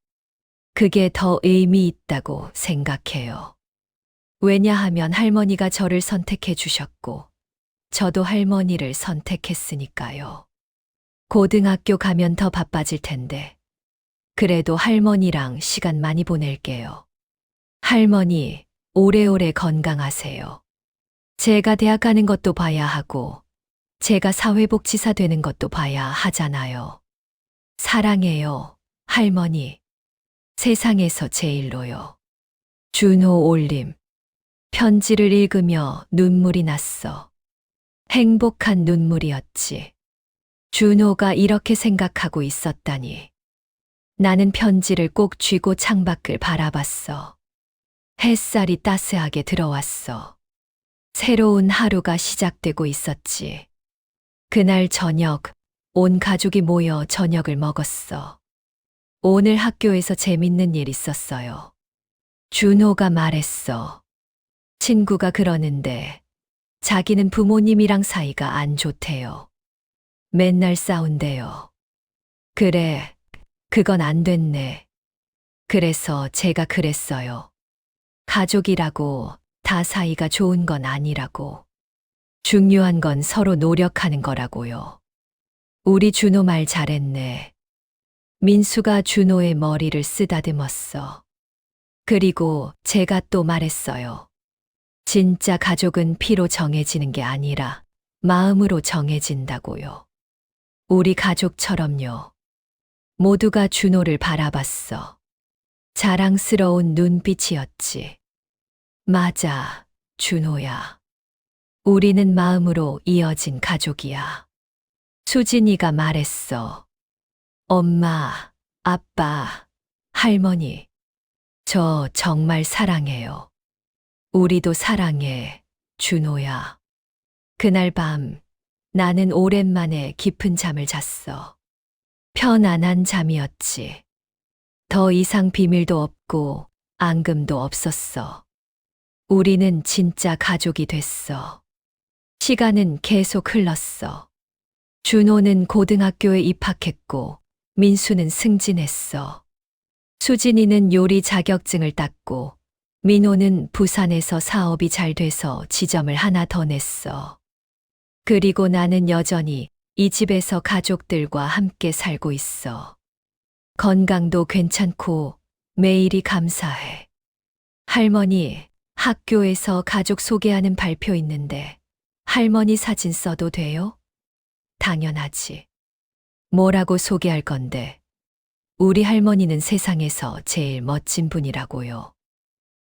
그게 더 의미 있다고 생각해요. 왜냐하면 할머니가 저를 선택해 주셨고, 저도 할머니를 선택했으니까요. 고등학교 가면 더 바빠질 텐데, 그래도 할머니랑 시간 많이 보낼게요. 할머니, 오래오래 건강하세요. 제가 대학 가는 것도 봐야 하고, 제가 사회복지사 되는 것도 봐야 하잖아요. 사랑해요, 할머니. 세상에서 제일로요. 준호 올림. 편지를 읽으며 눈물이 났어. 행복한 눈물이었지. 준호가 이렇게 생각하고 있었다니. 나는 편지를 꼭 쥐고 창밖을 바라봤어. 햇살이 따스하게 들어왔어. 새로운 하루가 시작되고 있었지. 그날 저녁, 온 가족이 모여 저녁을 먹었어. 오늘 학교에서 재밌는 일 있었어요. 준호가 말했어. 친구가 그러는데 자기는 부모님이랑 사이가 안 좋대요. 맨날 싸운대요. 그래, 그건 안 됐네. 그래서 제가 그랬어요. 가족이라고 다 사이가 좋은 건 아니라고. 중요한 건 서로 노력하는 거라고요. 우리 준호 말 잘했네. 민수가 준호의 머리를 쓰다듬었어. 그리고 제가 또 말했어요. 진짜 가족은 피로 정해지는 게 아니라 마음으로 정해진다고요. 우리 가족처럼요. 모두가 준호를 바라봤어. 자랑스러운 눈빛이었지. 맞아, 준호야. 우리는 마음으로 이어진 가족이야. 수진이가 말했어. 엄마, 아빠, 할머니, 저 정말 사랑해요. 우리도 사랑해, 준호야. 그날 밤, 나는 오랜만에 깊은 잠을 잤어. 편안한 잠이었지. 더 이상 비밀도 없고 앙금도 없었어. 우리는 진짜 가족이 됐어. 시간은 계속 흘렀어. 준호는 고등학교에 입학했고 민수는 승진했어. 수진이는 요리 자격증을 땄고 민호는 부산에서 사업이 잘 돼서 지점을 하나 더 냈어. 그리고 나는 여전히 이 집에서 가족들과 함께 살고 있어. 건강도 괜찮고 매일이 감사해. 할머니, 학교에서 가족 소개하는 발표 있는데 할머니 사진 써도 돼요? 당연하지. 뭐라고 소개할 건데? 우리 할머니는 세상에서 제일 멋진 분이라고요.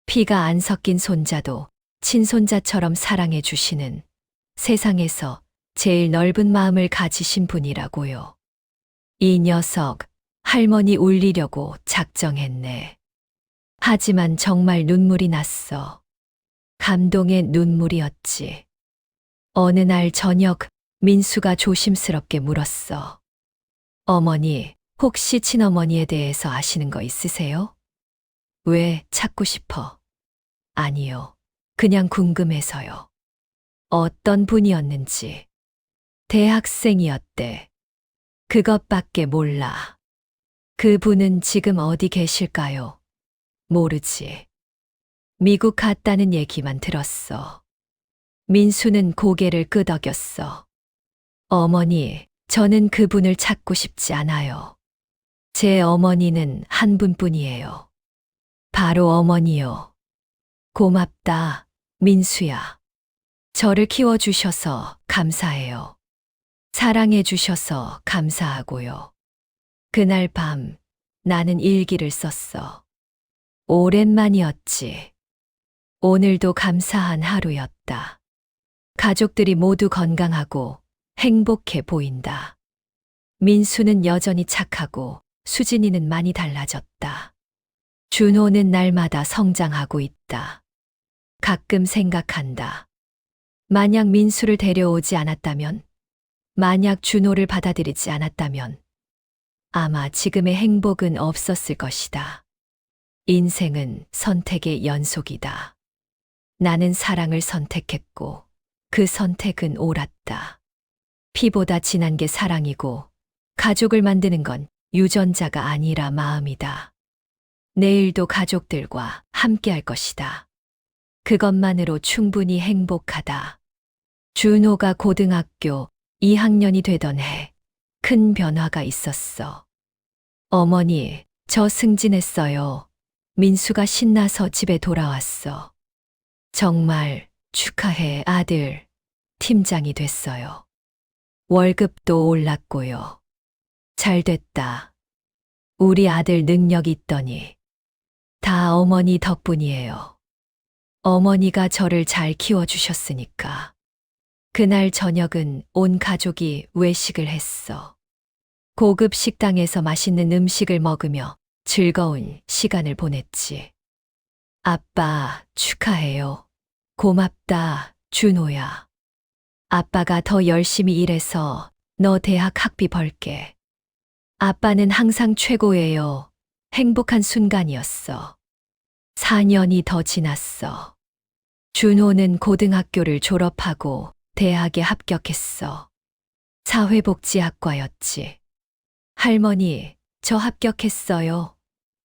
피가 안 섞인 손자도 친손자처럼 사랑해 주시는 세상에서 제일 넓은 마음을 가지신 분이라고요. 이 녀석, 할머니 울리려고 작정했네. 하지만 정말 눈물이 났어. 감동의 눈물이었지. 어느 날 저녁, 민수가 조심스럽게 물었어. 어머니, 혹시 친어머니에 대해서 아시는 거 있으세요? 왜 찾고 싶어? 아니요. 그냥 궁금해서요. 어떤 분이었는지. 대학생이었대. 그것밖에 몰라. 그분은 지금 어디 계실까요? 모르지. 미국 갔다는 얘기만 들었어. 민수는 고개를 끄덕였어. 어머니, 저는 그분을 찾고 싶지 않아요. 제 어머니는 한 분뿐이에요. 바로 어머니요. 고맙다, 민수야. 저를 키워주셔서 감사해요. 사랑해주셔서 감사하고요. 그날 밤 나는 일기를 썼어. 오랜만이었지. 오늘도 감사한 하루였다. 가족들이 모두 건강하고 행복해 보인다. 민수는 여전히 착하고 수진이는 많이 달라졌다. 준호는 날마다 성장하고 있다. 가끔 생각한다. 만약 민수를 데려오지 않았다면, 만약 준호를 받아들이지 않았다면, 아마 지금의 행복은 없었을 것이다. 인생은 선택의 연속이다. 나는 사랑을 선택했고, 그 선택은 옳았다. 피보다 진한 게 사랑이고, 가족을 만드는 건 유전자가 아니라 마음이다. 내일도 가족들과 함께 할 것이다. 그것만으로 충분히 행복하다. 준호가 고등학교 2학년이 되던 해, 큰 변화가 있었어. 어머니, 저 승진했어요. 민수가 신나서 집에 돌아왔어. 정말 축하해, 아들. 팀장이 됐어요. 월급도 올랐고요. 잘 됐다. 우리 아들 능력 있더니 다 어머니 덕분이에요. 어머니가 저를 잘 키워주셨으니까. 그날 저녁은 온 가족이 외식을 했어. 고급 식당에서 맛있는 음식을 먹으며 즐거운 시간을 보냈지. 아빠, 축하해요. 고맙다, 준호야. 아빠가 더 열심히 일해서 너 대학 학비 벌게. 아빠는 항상 최고예요. 행복한 순간이었어. 4년이 더 지났어. 준호는 고등학교를 졸업하고 대학에 합격했어. 사회복지학과였지. 할머니, 저 합격했어요.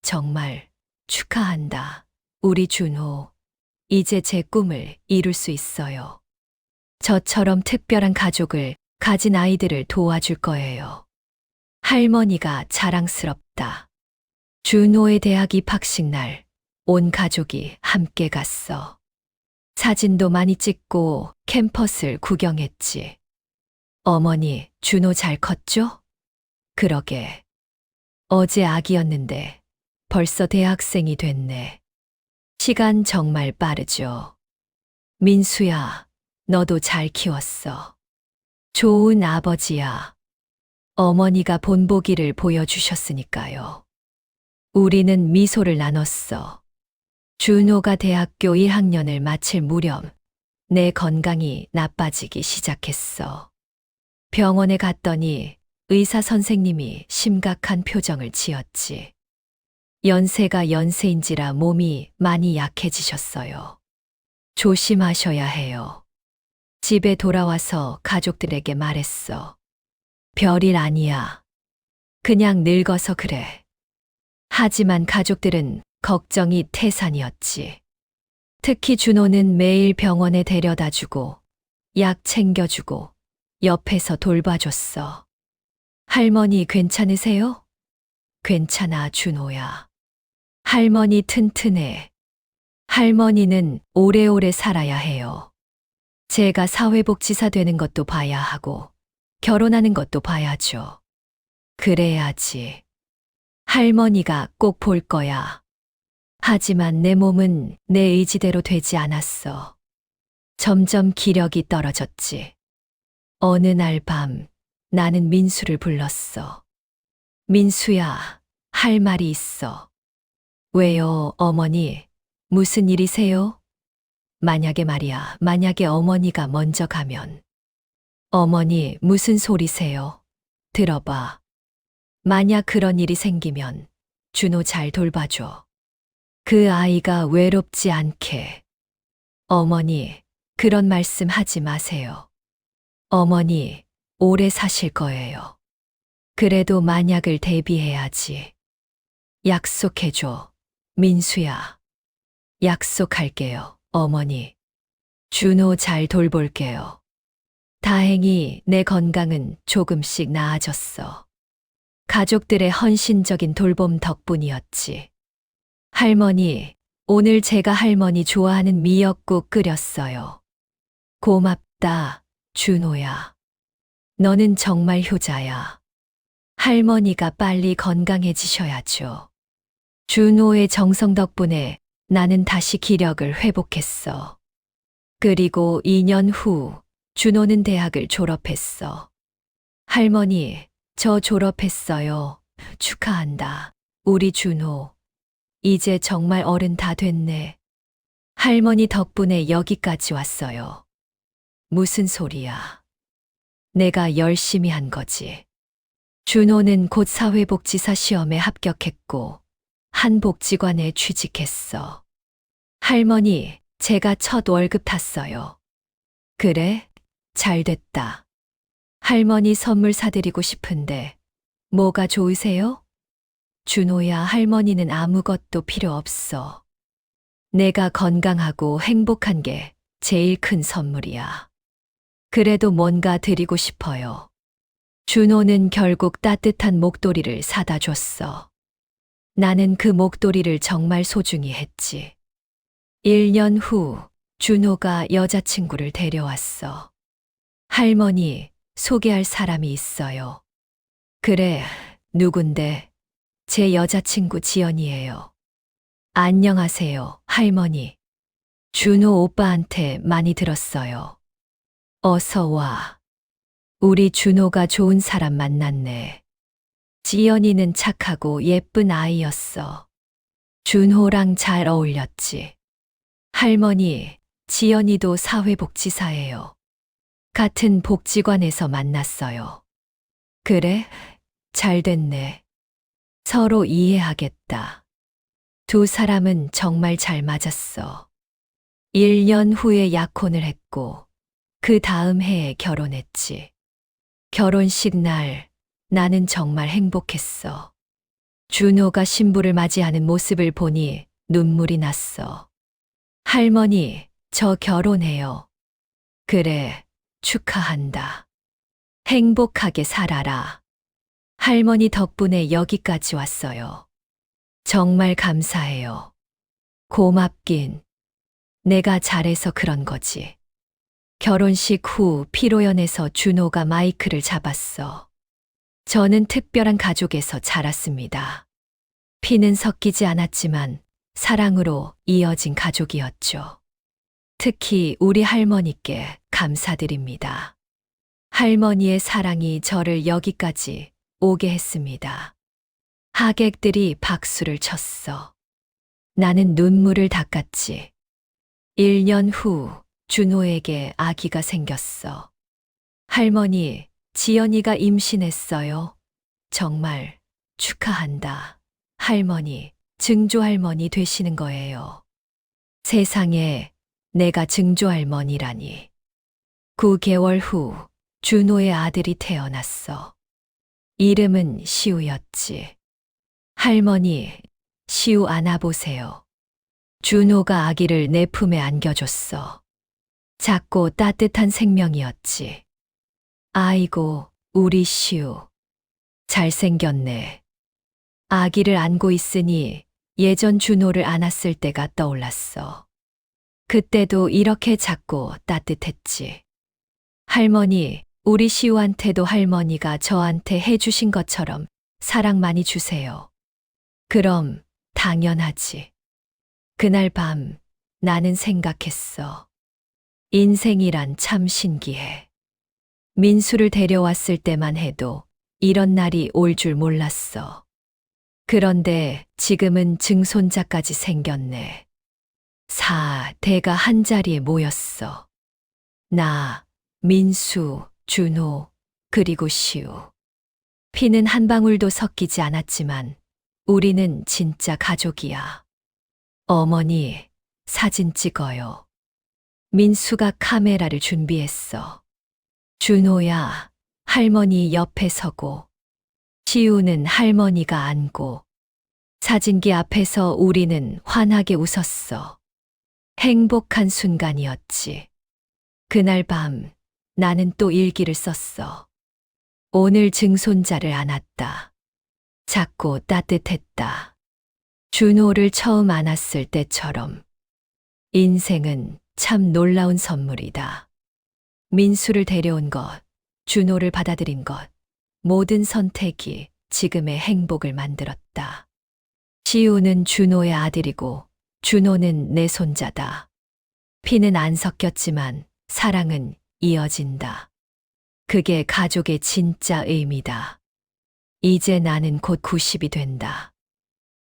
정말 축하한다. 우리 준호, 이제 제 꿈을 이룰 수 있어요. 저처럼 특별한 가족을 가진 아이들을 도와줄 거예요. 할머니가 자랑스럽다. 준호의 대학 입학식 날, 온 가족이 함께 갔어. 사진도 많이 찍고 캠퍼스를 구경했지. 어머니, 준호 잘 컸죠? 그러게. 어제 아기였는데 벌써 대학생이 됐네. 시간 정말 빠르죠. 민수야, 너도 잘 키웠어. 좋은 아버지야. 어머니가 본보기를 보여주셨으니까요. 우리는 미소를 나눴어. 준호가 대학교 1학년을 마칠 무렵 내 건강이 나빠지기 시작했어. 병원에 갔더니 의사 선생님이 심각한 표정을 지었지. 연세가 연세인지라 몸이 많이 약해지셨어요. 조심하셔야 해요. 집에 돌아와서 가족들에게 말했어. 별일 아니야. 그냥 늙어서 그래. 하지만 가족들은 걱정이 태산이었지. 특히 준호는 매일 병원에 데려다 주고, 약 챙겨주고, 옆에서 돌봐줬어. 할머니 괜찮으세요? 괜찮아, 준호야. 할머니 튼튼해. 할머니는 오래오래 살아야 해요. 제가 사회복지사 되는 것도 봐야 하고, 결혼하는 것도 봐야죠. 그래야지. 할머니가 꼭 볼 거야. 하지만 내 몸은 내 의지대로 되지 않았어. 점점 기력이 떨어졌지. 어느 날 밤 나는 민수를 불렀어. 민수야, 할 말이 있어. 왜요, 어머니? 무슨 일이세요? 만약에 말이야, 만약에 어머니가 먼저 가면. 어머니, 무슨 소리세요? 들어봐. 만약 그런 일이 생기면 준호 잘 돌봐줘. 그 아이가 외롭지 않게. 어머니, 그런 말씀 하지 마세요. 어머니, 오래 사실 거예요. 그래도 만약을 대비해야지. 약속해줘, 민수야. 약속할게요, 어머니. 준호 잘 돌볼게요. 다행히 내 건강은 조금씩 나아졌어. 가족들의 헌신적인 돌봄 덕분이었지. 할머니, 오늘 제가 할머니 좋아하는 미역국 끓였어요. 고맙다, 준호야. 너는 정말 효자야. 할머니가 빨리 건강해지셔야죠. 준호의 정성 덕분에 나는 다시 기력을 회복했어. 그리고 2년 후 준호는 대학을 졸업했어. 할머니, 저 졸업했어요. 축하한다. 우리 준호. 이제 정말 어른 다 됐네. 할머니 덕분에 여기까지 왔어요. 무슨 소리야. 내가 열심히 한 거지. 준호는 곧 사회복지사 시험에 합격했고, 한 복지관에 취직했어. 할머니, 제가 첫 월급 탔어요. 그래? 잘 됐다. 할머니 선물 사드리고 싶은데, 뭐가 좋으세요? 준호야, 할머니는 아무것도 필요 없어. 내가 건강하고 행복한 게 제일 큰 선물이야. 그래도 뭔가 드리고 싶어요. 준호는 결국 따뜻한 목도리를 사다 줬어. 나는 그 목도리를 정말 소중히 했지. 1년 후, 준호가 여자친구를 데려왔어. 할머니, 소개할 사람이 있어요. 그래, 누군데? 제 여자친구 지연이에요. 안녕하세요, 할머니. 준호 오빠한테 많이 들었어요. 어서 와. 우리 준호가 좋은 사람 만났네. 지연이는 착하고 예쁜 아이였어. 준호랑 잘 어울렸지. 할머니, 지연이도 사회복지사예요. 같은 복지관에서 만났어요. 그래? 잘 됐네. 서로 이해하겠다. 두 사람은 정말 잘 맞았어. 1년 후에 약혼을 했고, 그 다음 해에 결혼했지. 결혼식 날, 나는 정말 행복했어. 준호가 신부를 맞이하는 모습을 보니 눈물이 났어. 할머니, 저 결혼해요. 그래, 축하한다. 행복하게 살아라. 할머니 덕분에 여기까지 왔어요. 정말 감사해요. 고맙긴. 내가 잘해서 그런 거지. 결혼식 후 피로연에서 준호가 마이크를 잡았어. 저는 특별한 가족에서 자랐습니다. 피는 섞이지 않았지만 사랑으로 이어진 가족이었죠. 특히 우리 할머니께 감사드립니다. 할머니의 사랑이 저를 여기까지 오게 했습니다. 하객들이 박수를 쳤어. 나는 눈물을 닦았지. 1년 후 준호에게 아기가 생겼어. 할머니, 지연이가 임신했어요. 정말 축하한다. 할머니, 증조할머니 되시는 거예요. 세상에 내가 증조할머니라니. 9개월 후 준호의 아들이 태어났어. 이름은 시우였지. 할머니, 시우 안아보세요. 준호가 아기를 내 품에 안겨줬어. 작고 따뜻한 생명이었지. 아이고, 우리 시우. 잘생겼네. 아기를 안고 있으니 예전 준호를 안았을 때가 떠올랐어. 그때도 이렇게 작고 따뜻했지. 할머니, 우리 시우한테도 할머니가 저한테 해주신 것처럼 사랑 많이 주세요. 그럼 당연하지. 그날 밤 나는 생각했어. 인생이란 참 신기해. 민수를 데려왔을 때만 해도 이런 날이 올 줄 몰랐어. 그런데 지금은 증손자까지 생겼네. 4대가 한자리에 모였어. 나, 민수, 준호, 그리고 시우. 피는 한 방울도 섞이지 않았지만 우리는 진짜 가족이야. 어머니, 사진 찍어요. 민수가 카메라를 준비했어. 준호야, 할머니 옆에 서고, 시우는 할머니가 안고, 사진기 앞에서 우리는 환하게 웃었어. 행복한 순간이었지. 그날 밤 나는 또 일기를 썼어. 오늘 증손자를 안았다. 작고 따뜻했다. 준호를 처음 안았을 때처럼. 인생은 참 놀라운 선물이다. 민수를 데려온 것, 준호를 받아들인 것, 모든 선택이 지금의 행복을 만들었다. 시우는 준호의 아들이고 준호는 내 손자다. 피는 안 섞였지만 사랑은 이어진다. 그게 가족의 진짜 의미다. 이제 나는 곧 90이 된다.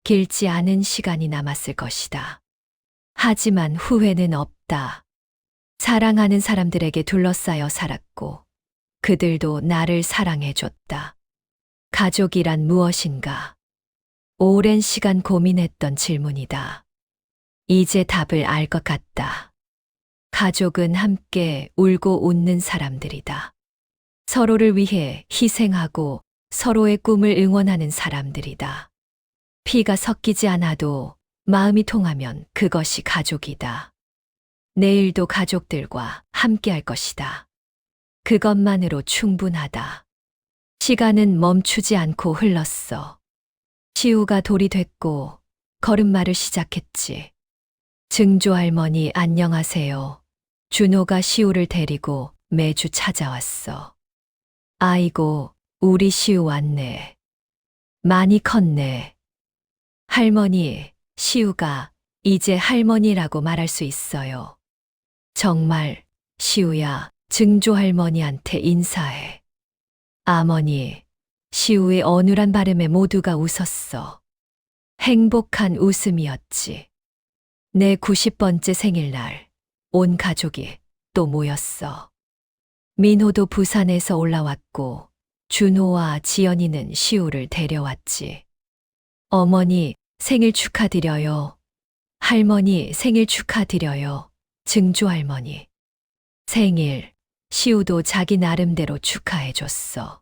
길지 않은 시간이 남았을 것이다. 하지만 후회는 없다. 사랑하는 사람들에게 둘러싸여 살았고, 그들도 나를 사랑해줬다. 가족이란 무엇인가? 오랜 시간 고민했던 질문이다. 이제 답을 알 것 같다. 가족은 함께 울고 웃는 사람들이다. 서로를 위해 희생하고 서로의 꿈을 응원하는 사람들이다. 피가 섞이지 않아도 마음이 통하면 그것이 가족이다. 내일도 가족들과 함께 할 것이다. 그것만으로 충분하다. 시간은 멈추지 않고 흘렀어. 시우가 돌이 됐고 걸음마를 시작했지. 증조 할머니 안녕하세요. 준호가 시우를 데리고 매주 찾아왔어. 아이고, 우리 시우 왔네. 많이 컸네. 할머니, 시우가 이제 할머니라고 말할 수 있어요. 정말, 시우야, 증조 할머니한테 인사해. 아머니, 시우의 어눌한 발음에 모두가 웃었어. 행복한 웃음이었지. 내 90번째 생일날, 온 가족이 또 모였어. 민호도 부산에서 올라왔고, 준호와 지연이는 시우를 데려왔지. 어머니, 생일 축하드려요. 할머니, 생일 축하드려요. 증조 할머니. 생일, 시우도 자기 나름대로 축하해줬어.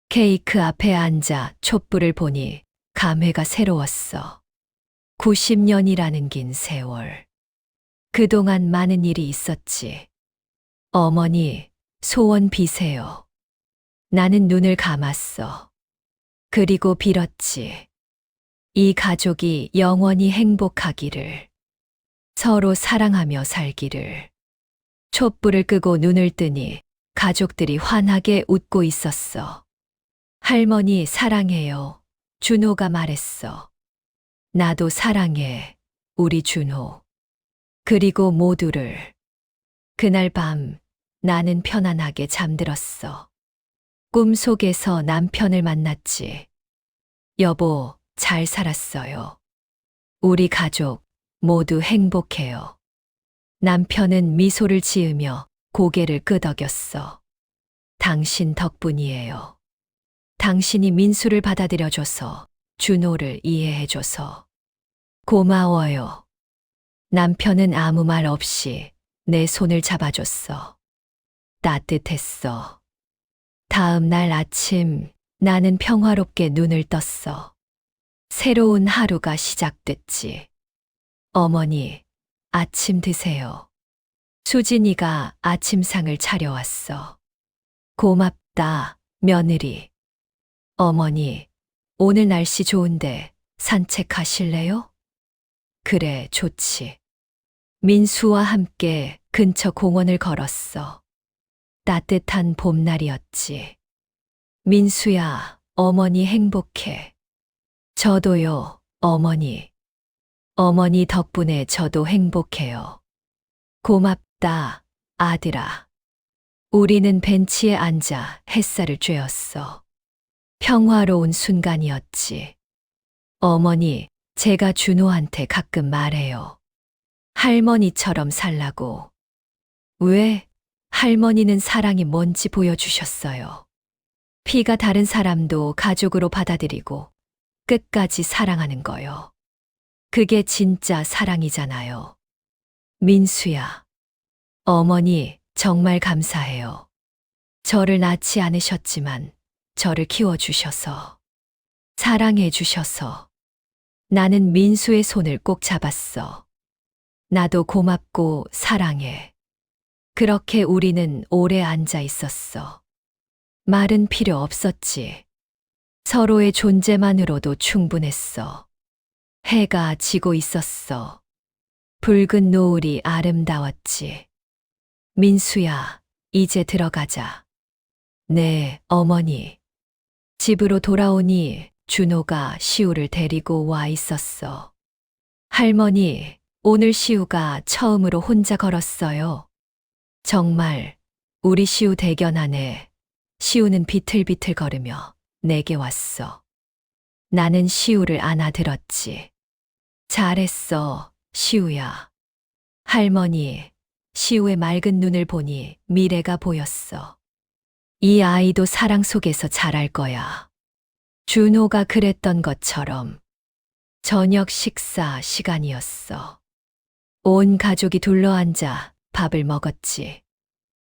케이크 앞에 앉아 촛불을 보니 감회가 새로웠어. 90년이라는 긴 세월. 그동안 많은 일이 있었지. 어머니, 소원 비세요. 나는 눈을 감았어. 그리고 빌었지. 이 가족이 영원히 행복하기를. 서로 사랑하며 살기를. 촛불을 끄고 눈을 뜨니 가족들이 환하게 웃고 있었어. 할머니 사랑해요. 준호가 말했어. 나도 사랑해, 우리 준호. 그리고 모두를. 그날 밤 나는 편안하게 잠들었어. 꿈속에서 남편을 만났지. 여보, 잘 살았어요. 우리 가족 모두 행복해요. 남편은 미소를 지으며 고개를 끄덕였어. 당신 덕분이에요. 당신이 민수를 받아들여줘서, 준호를 이해해줘서. 고마워요. 남편은 아무 말 없이 내 손을 잡아줬어. 따뜻했어. 다음 날 아침 나는 평화롭게 눈을 떴어. 새로운 하루가 시작됐지. 어머니, 아침 드세요. 수진이가 아침상을 차려왔어. 고맙다, 며느리. 어머니, 오늘 날씨 좋은데 산책하실래요? 그래, 좋지. 민수와 함께 근처 공원을 걸었어. 따뜻한 봄날이었지. 민수야, 어머니 행복해. 저도요, 어머니. 어머니 덕분에 저도 행복해요. 고맙다, 아들아. 우리는 벤치에 앉아 햇살을 쬐었어. 평화로운 순간이었지. 어머니, 제가 준호한테 가끔 말해요. 할머니처럼 살라고. 왜? 할머니는 사랑이 뭔지 보여주셨어요. 피가 다른 사람도 가족으로 받아들이고 끝까지 사랑하는 거요. 그게 진짜 사랑이잖아요. 민수야. 어머니, 정말 감사해요. 저를 낳지 않으셨지만 저를 키워주셔서, 사랑해주셔서. 나는 민수의 손을 꼭 잡았어. 나도 고맙고 사랑해. 그렇게 우리는 오래 앉아 있었어. 말은 필요 없었지. 서로의 존재만으로도 충분했어. 해가 지고 있었어. 붉은 노을이 아름다웠지. 민수야, 이제 들어가자. 네, 어머니. 집으로 돌아오니 준호가 시우를 데리고 와 있었어. 할머니, 오늘 시우가 처음으로 혼자 걸었어요. 정말 우리 시우 대견하네. 시우는 비틀비틀 걸으며 내게 왔어. 나는 시우를 안아들었지. 잘했어, 시우야. 할머니, 시우의 맑은 눈을 보니 미래가 보였어. 이 아이도 사랑 속에서 자랄 거야. 준호가 그랬던 것처럼. 저녁 식사 시간이었어. 온 가족이 둘러앉아 밥을 먹었지.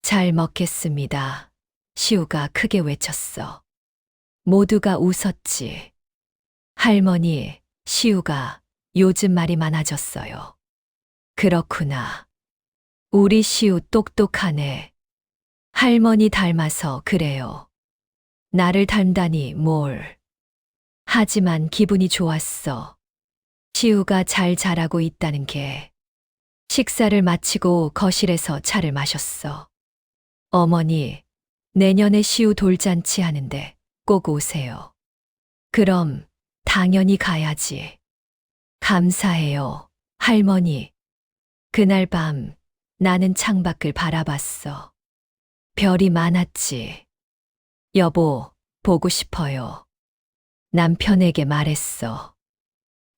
잘 먹겠습니다. 시우가 크게 외쳤어. 모두가 웃었지. 할머니, 시우가 요즘 말이 많아졌어요. 그렇구나. 우리 시우 똑똑하네. 할머니 닮아서 그래요. 나를 닮다니 뭘. 하지만 기분이 좋았어. 시우가 잘 자라고 있다는 게. 식사를 마치고 거실에서 차를 마셨어. 어머니, 내년에 시우 돌잔치 하는데 꼭 오세요. 그럼 당연히 가야지. 감사해요, 할머니. 그날 밤 나는 창밖을 바라봤어. 별이 많았지. 여보, 보고 싶어요. 남편에게 말했어.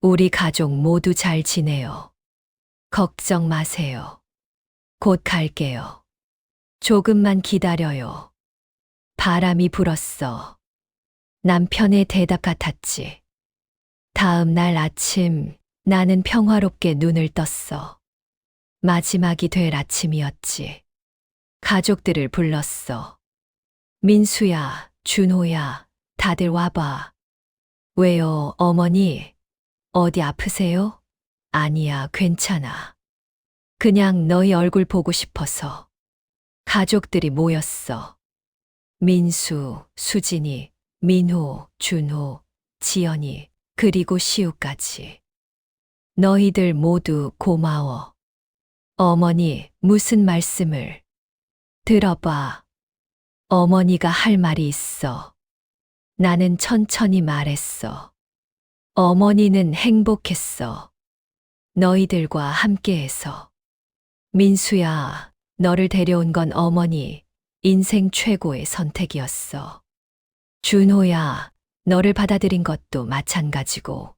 우리 가족 모두 잘 지내요. 걱정 마세요. 곧 갈게요. 조금만 기다려요. 바람이 불었어. 남편의 대답 같았지. 다음 날 아침 나는 평화롭게 눈을 떴어. 마지막이 될 아침이었지. 가족들을 불렀어. 민수야, 준호야, 다들 와봐. 왜요, 어머니? 어디 아프세요? 아니야, 괜찮아. 그냥 너희 얼굴 보고 싶어서. 가족들이 모였어. 민수, 수진이, 민호, 준호, 지연이, 그리고 시우까지. 너희들 모두 고마워. 어머니, 무슨 말씀을. 들어봐. 어머니가 할 말이 있어. 나는 천천히 말했어. 어머니는 행복했어. 너희들과 함께해서. 민수야, 너를 데려온 건 어머니 인생 최고의 선택이었어. 준호야, 너를 받아들인 것도 마찬가지고.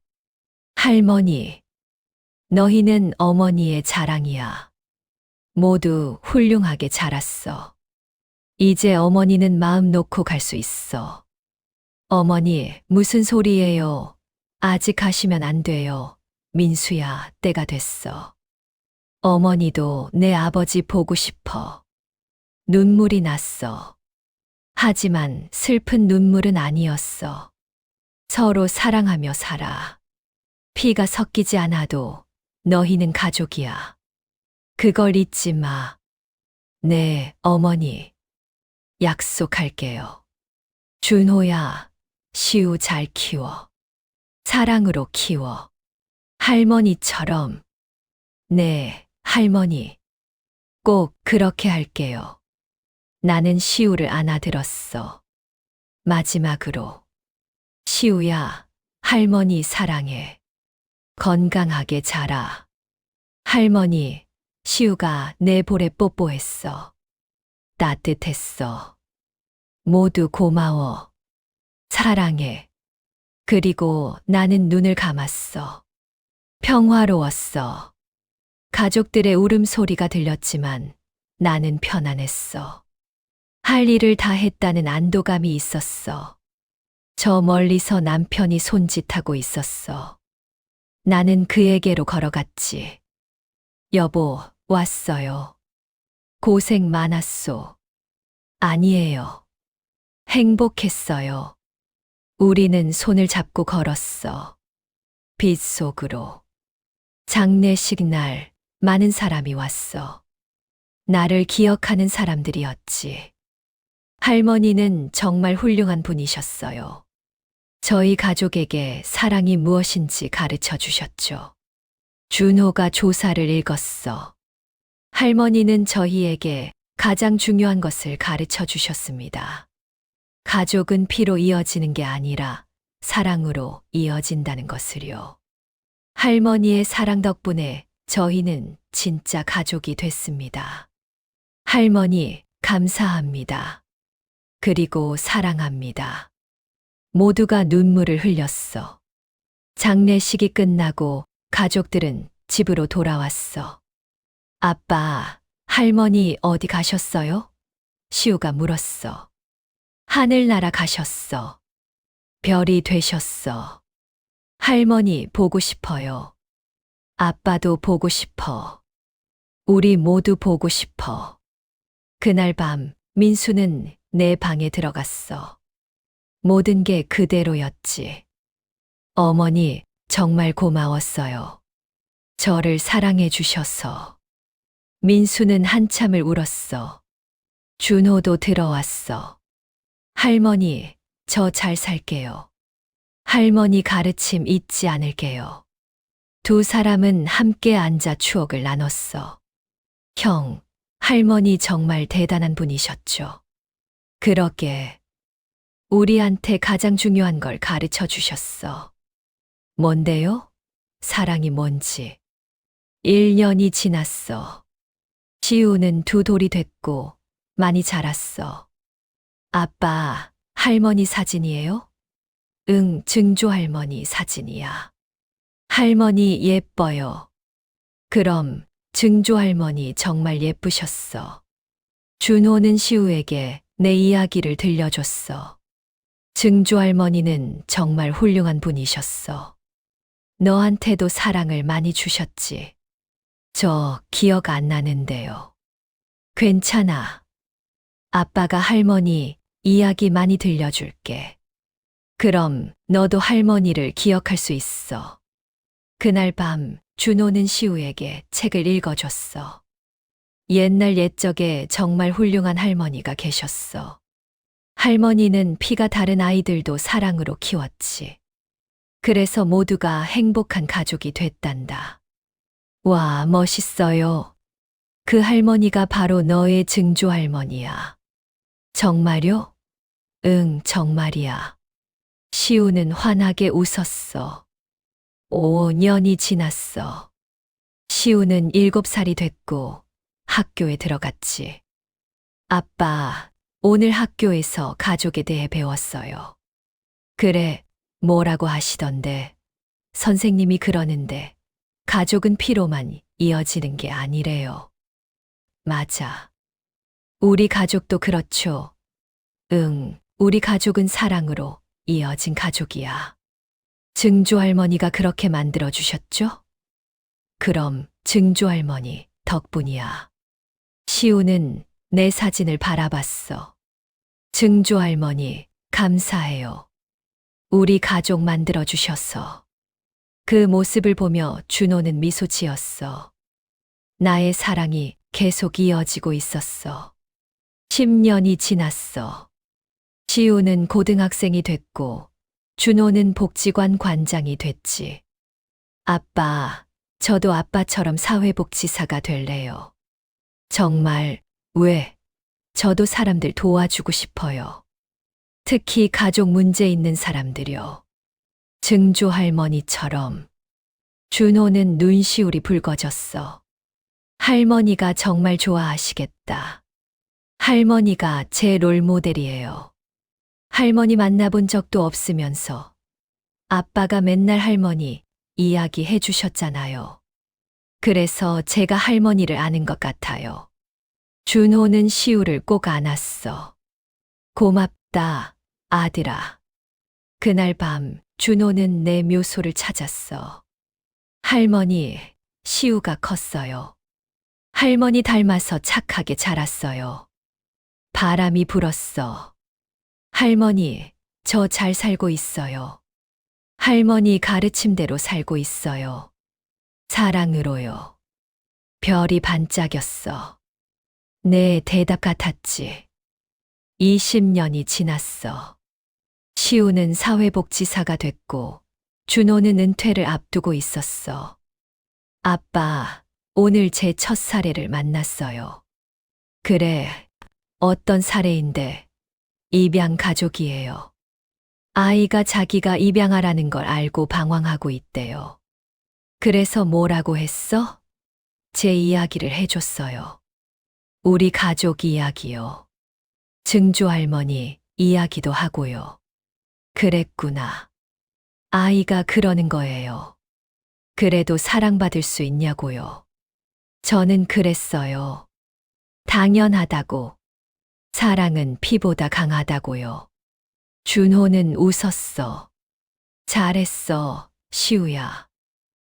할머니, 너희는 어머니의 자랑이야. 모두 훌륭하게 자랐어. 이제 어머니는 마음 놓고 갈 수 있어. 어머니, 무슨 소리예요? 아직 가시면 안 돼요. 민수야, 때가 됐어. 어머니도 내 아버지 보고 싶어. 눈물이 났어. 하지만 슬픈 눈물은 아니었어. 서로 사랑하며 살아. 피가 섞이지 않아도 너희는 가족이야. 그걸 잊지 마. 네, 어머니. 약속할게요. 준호야, 시우 잘 키워. 사랑으로 키워. 할머니처럼. 네, 할머니. 꼭 그렇게 할게요. 나는 시우를 안아들었어. 마지막으로. 시우야, 할머니 사랑해. 건강하게 자라. 할머니, 시우가 내 볼에 뽀뽀했어. 따뜻했어. 모두 고마워. 사랑해. 그리고 나는 눈을 감았어. 평화로웠어. 가족들의 울음소리가 들렸지만 나는 편안했어. 할 일을 다 했다는 안도감이 있었어. 저 멀리서 남편이 손짓하고 있었어. 나는 그에게로 걸어갔지. 여보, 왔어요. 고생 많았소. 아니에요. 행복했어요. 우리는 손을 잡고 걸었어. 빛 속으로. 장례식 날 많은 사람이 왔어. 나를 기억하는 사람들이었지. 할머니는 정말 훌륭한 분이셨어요. 저희 가족에게 사랑이 무엇인지 가르쳐 주셨죠. 준호가 조사를 읽었어. 할머니는 저희에게 가장 중요한 것을 가르쳐 주셨습니다. 가족은 피로 이어지는 게 아니라 사랑으로 이어진다는 것을요. 할머니의 사랑 덕분에 저희는 진짜 가족이 됐습니다. 할머니, 감사합니다. 그리고 사랑합니다. 모두가 눈물을 흘렸어. 장례식이 끝나고 가족들은 집으로 돌아왔어. 아빠, 할머니 어디 가셨어요? 시우가 물었어. 하늘나라 가셨어. 별이 되셨어. 할머니 보고 싶어요. 아빠도 보고 싶어. 우리 모두 보고 싶어. 그날 밤 민수는 내 방에 들어갔어. 모든 게 그대로였지. 어머니, 정말 고마웠어요. 저를 사랑해 주셔서. 민수는 한참을 울었어. 준호도 들어왔어. 할머니, 저 잘 살게요. 할머니 가르침 잊지 않을게요. 두 사람은 함께 앉아 추억을 나눴어. 형, 할머니 정말 대단한 분이셨죠. 그러게. 우리한테 가장 중요한 걸 가르쳐 주셨어. 뭔데요? 사랑이 뭔지. 1년이 지났어. 시우는 두 돌이 됐고 많이 자랐어. 아빠, 할머니 사진이에요? 응, 증조 할머니 사진이야. 할머니 예뻐요. 그럼 증조 할머니 정말 예쁘셨어. 준호는 시우에게 내 이야기를 들려줬어. 증조 할머니는 정말 훌륭한 분이셨어. 너한테도 사랑을 많이 주셨지. 저 기억 안 나는데요. 괜찮아. 아빠가 할머니 이야기 많이 들려줄게. 그럼 너도 할머니를 기억할 수 있어. 그날 밤 준호는 시우에게 책을 읽어줬어. 옛날 옛적에 정말 훌륭한 할머니가 계셨어. 할머니는 피가 다른 아이들도 사랑으로 키웠지. 그래서 모두가 행복한 가족이 됐단다. 와, 멋있어요. 그 할머니가 바로 너의 증조 할머니야. 정말요? 응, 정말이야. 시우는 환하게 웃었어. 5년이 지났어. 시우는 7살이 됐고 학교에 들어갔지. 아빠, 오늘 학교에서 가족에 대해 배웠어요. 그래, 뭐라고 하시던데. 선생님이 그러는데 가족은 피로만 이어지는 게 아니래요. 맞아. 우리 가족도 그렇죠. 응, 우리 가족은 사랑으로 이어진 가족이야. 증조 할머니가 그렇게 만들어 주셨죠? 그럼 증조 할머니 덕분이야. 시우는 내 사진을 바라봤어. 증조 할머니, 감사해요. 우리 가족 만들어 주셔서. 그 모습을 보며 준호는 미소 지었어. 나의 사랑이 계속 이어지고 있었어. 10년이 지났어. 시우는 고등학생이 됐고, 준호는 복지관 관장이 됐지. 아빠, 저도 아빠처럼 사회복지사가 될래요. 정말, 왜? 저도 사람들 도와주고 싶어요. 특히 가족 문제 있는 사람들요. 증조 할머니처럼. 준호는 눈시울이 붉어졌어. 할머니가 정말 좋아하시겠다. 할머니가 제 롤모델이에요. 할머니 만나본 적도 없으면서 아빠가 맨날 할머니 이야기 해주셨잖아요. 그래서 제가 할머니를 아는 것 같아요. 준호는 시우를 꼭 안았어. 고맙다, 아들아. 그날 밤 준호는 내 묘소를 찾았어. 할머니, 시우가 컸어요. 할머니 닮아서 착하게 자랐어요. 바람이 불었어. 할머니, 저 잘 살고 있어요. 할머니 가르침대로 살고 있어요. 사랑으로요. 별이 반짝였어. 내 대답 같았지. 20년이 지났어. 시우는 사회복지사가 됐고, 준호는 은퇴를 앞두고 있었어. 아빠, 오늘 제 첫 사례를 만났어요. 그래, 어떤 사례인데, 입양 가족이에요. 아이가 자기가 입양하라는 걸 알고 방황하고 있대요. 그래서 뭐라고 했어? 제 이야기를 해줬어요. 우리 가족 이야기요. 증조 할머니 이야기도 하고요. 그랬구나. 아이가 그러는 거예요. 그래도 사랑받을 수 있냐고요. 저는 그랬어요. 당연하다고. 사랑은 피보다 강하다고요. 준호는 웃었어. 잘했어, 시우야.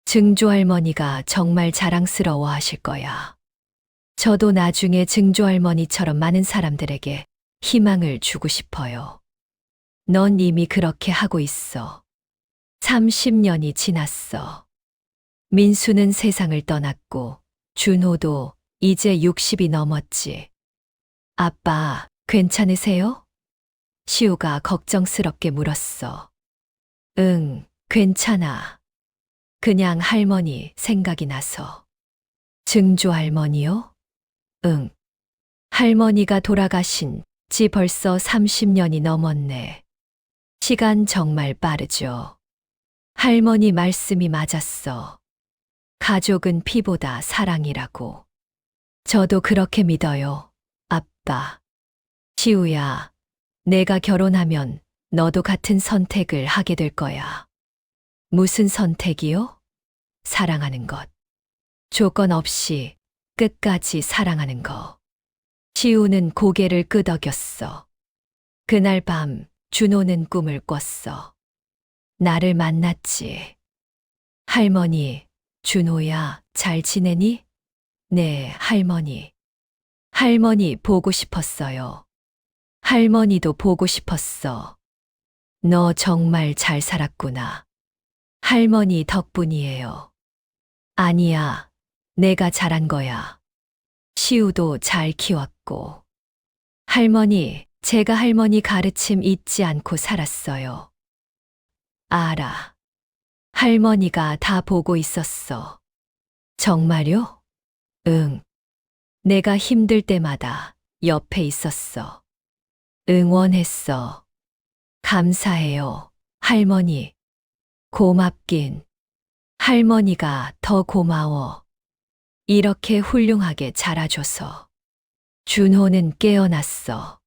증조 할머니가 정말 자랑스러워 하실 거야. 저도 나중에 증조 할머니처럼 많은 사람들에게 희망을 주고 싶어요. 넌 이미 그렇게 하고 있어. 30년이 지났어. 민수는 세상을 떠났고, 준호도 이제 60이 넘었지. 아빠, 괜찮으세요? 시우가 걱정스럽게 물었어. 응, 괜찮아. 그냥 할머니 생각이 나서. 증조 할머니요? 응. 할머니가 돌아가신 지 벌써 30년이 넘었네. 시간 정말 빠르죠. 할머니 말씀이 맞았어. 가족은 피보다 사랑이라고. 저도 그렇게 믿어요, 아빠. 시우야, 내가 결혼하면 너도 같은 선택을 하게 될 거야. 무슨 선택이요? 사랑하는 것. 조건 없이 끝까지 사랑하는 거. 시우는 고개를 끄덕였어. 그날 밤 준호는 꿈을 꿨어. 나를 만났지. 할머니, 준호야, 잘 지내니? 네, 할머니. 할머니 보고 싶었어요. 할머니도 보고 싶었어. 너 정말 잘 살았구나. 할머니 덕분이에요. 아니야, 내가 잘한 거야. 시우도 잘 키웠고. 할머니, 제가 할머니 가르침 잊지 않고 살았어요. 알아. 할머니가 다 보고 있었어. 정말요? 응. 내가 힘들 때마다 옆에 있었어. 응원했어. 감사해요, 할머니. 고맙긴. 할머니가 더 고마워. 이렇게 훌륭하게 자라줘서. 준호는 깨어났어.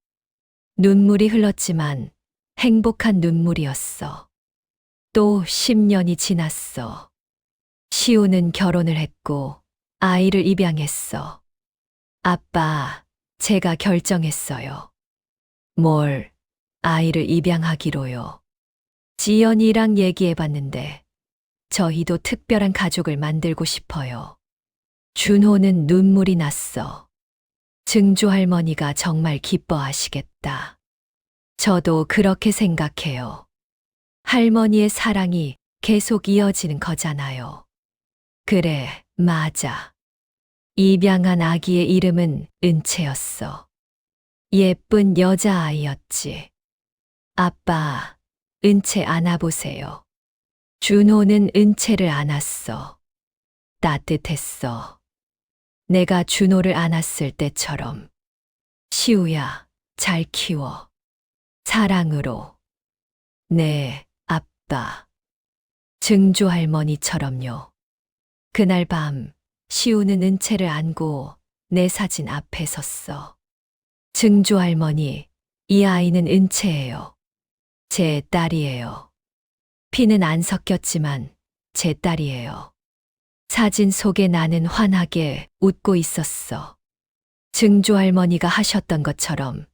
눈물이 흘렀지만 행복한 눈물이었어. 또 10년이 지났어. 시우는 결혼을 했고 아이를 입양했어. 아빠, 제가 결정했어요. 뭘, 아이를 입양하기로요. 지연이랑 얘기해봤는데 저희도 특별한 가족을 만들고 싶어요. 준호는 눈물이 났어. 증조 할머니가 정말 기뻐하시겠다. 저도 그렇게 생각해요. 할머니의 사랑이 계속 이어지는 거잖아요. 그래, 맞아. 입양한 아기의 이름은 은채였어. 예쁜 여자아이였지. 아빠, 은채 안아보세요. 준호는 은채를 안았어. 따뜻했어. 내가 준호를 안았을 때처럼. 시우야, 잘 키워. 사랑으로. 네, 아빠. 증조 할머니처럼요. 그날 밤 시우는 은채를 안고 내 사진 앞에 섰어. 증조 할머니, 이 아이는 은채예요. 제 딸이에요. 피는 안 섞였지만 제 딸이에요. 사진 속에 나는 환하게 웃고 있었어. 증조 할머니가 하셨던 것처럼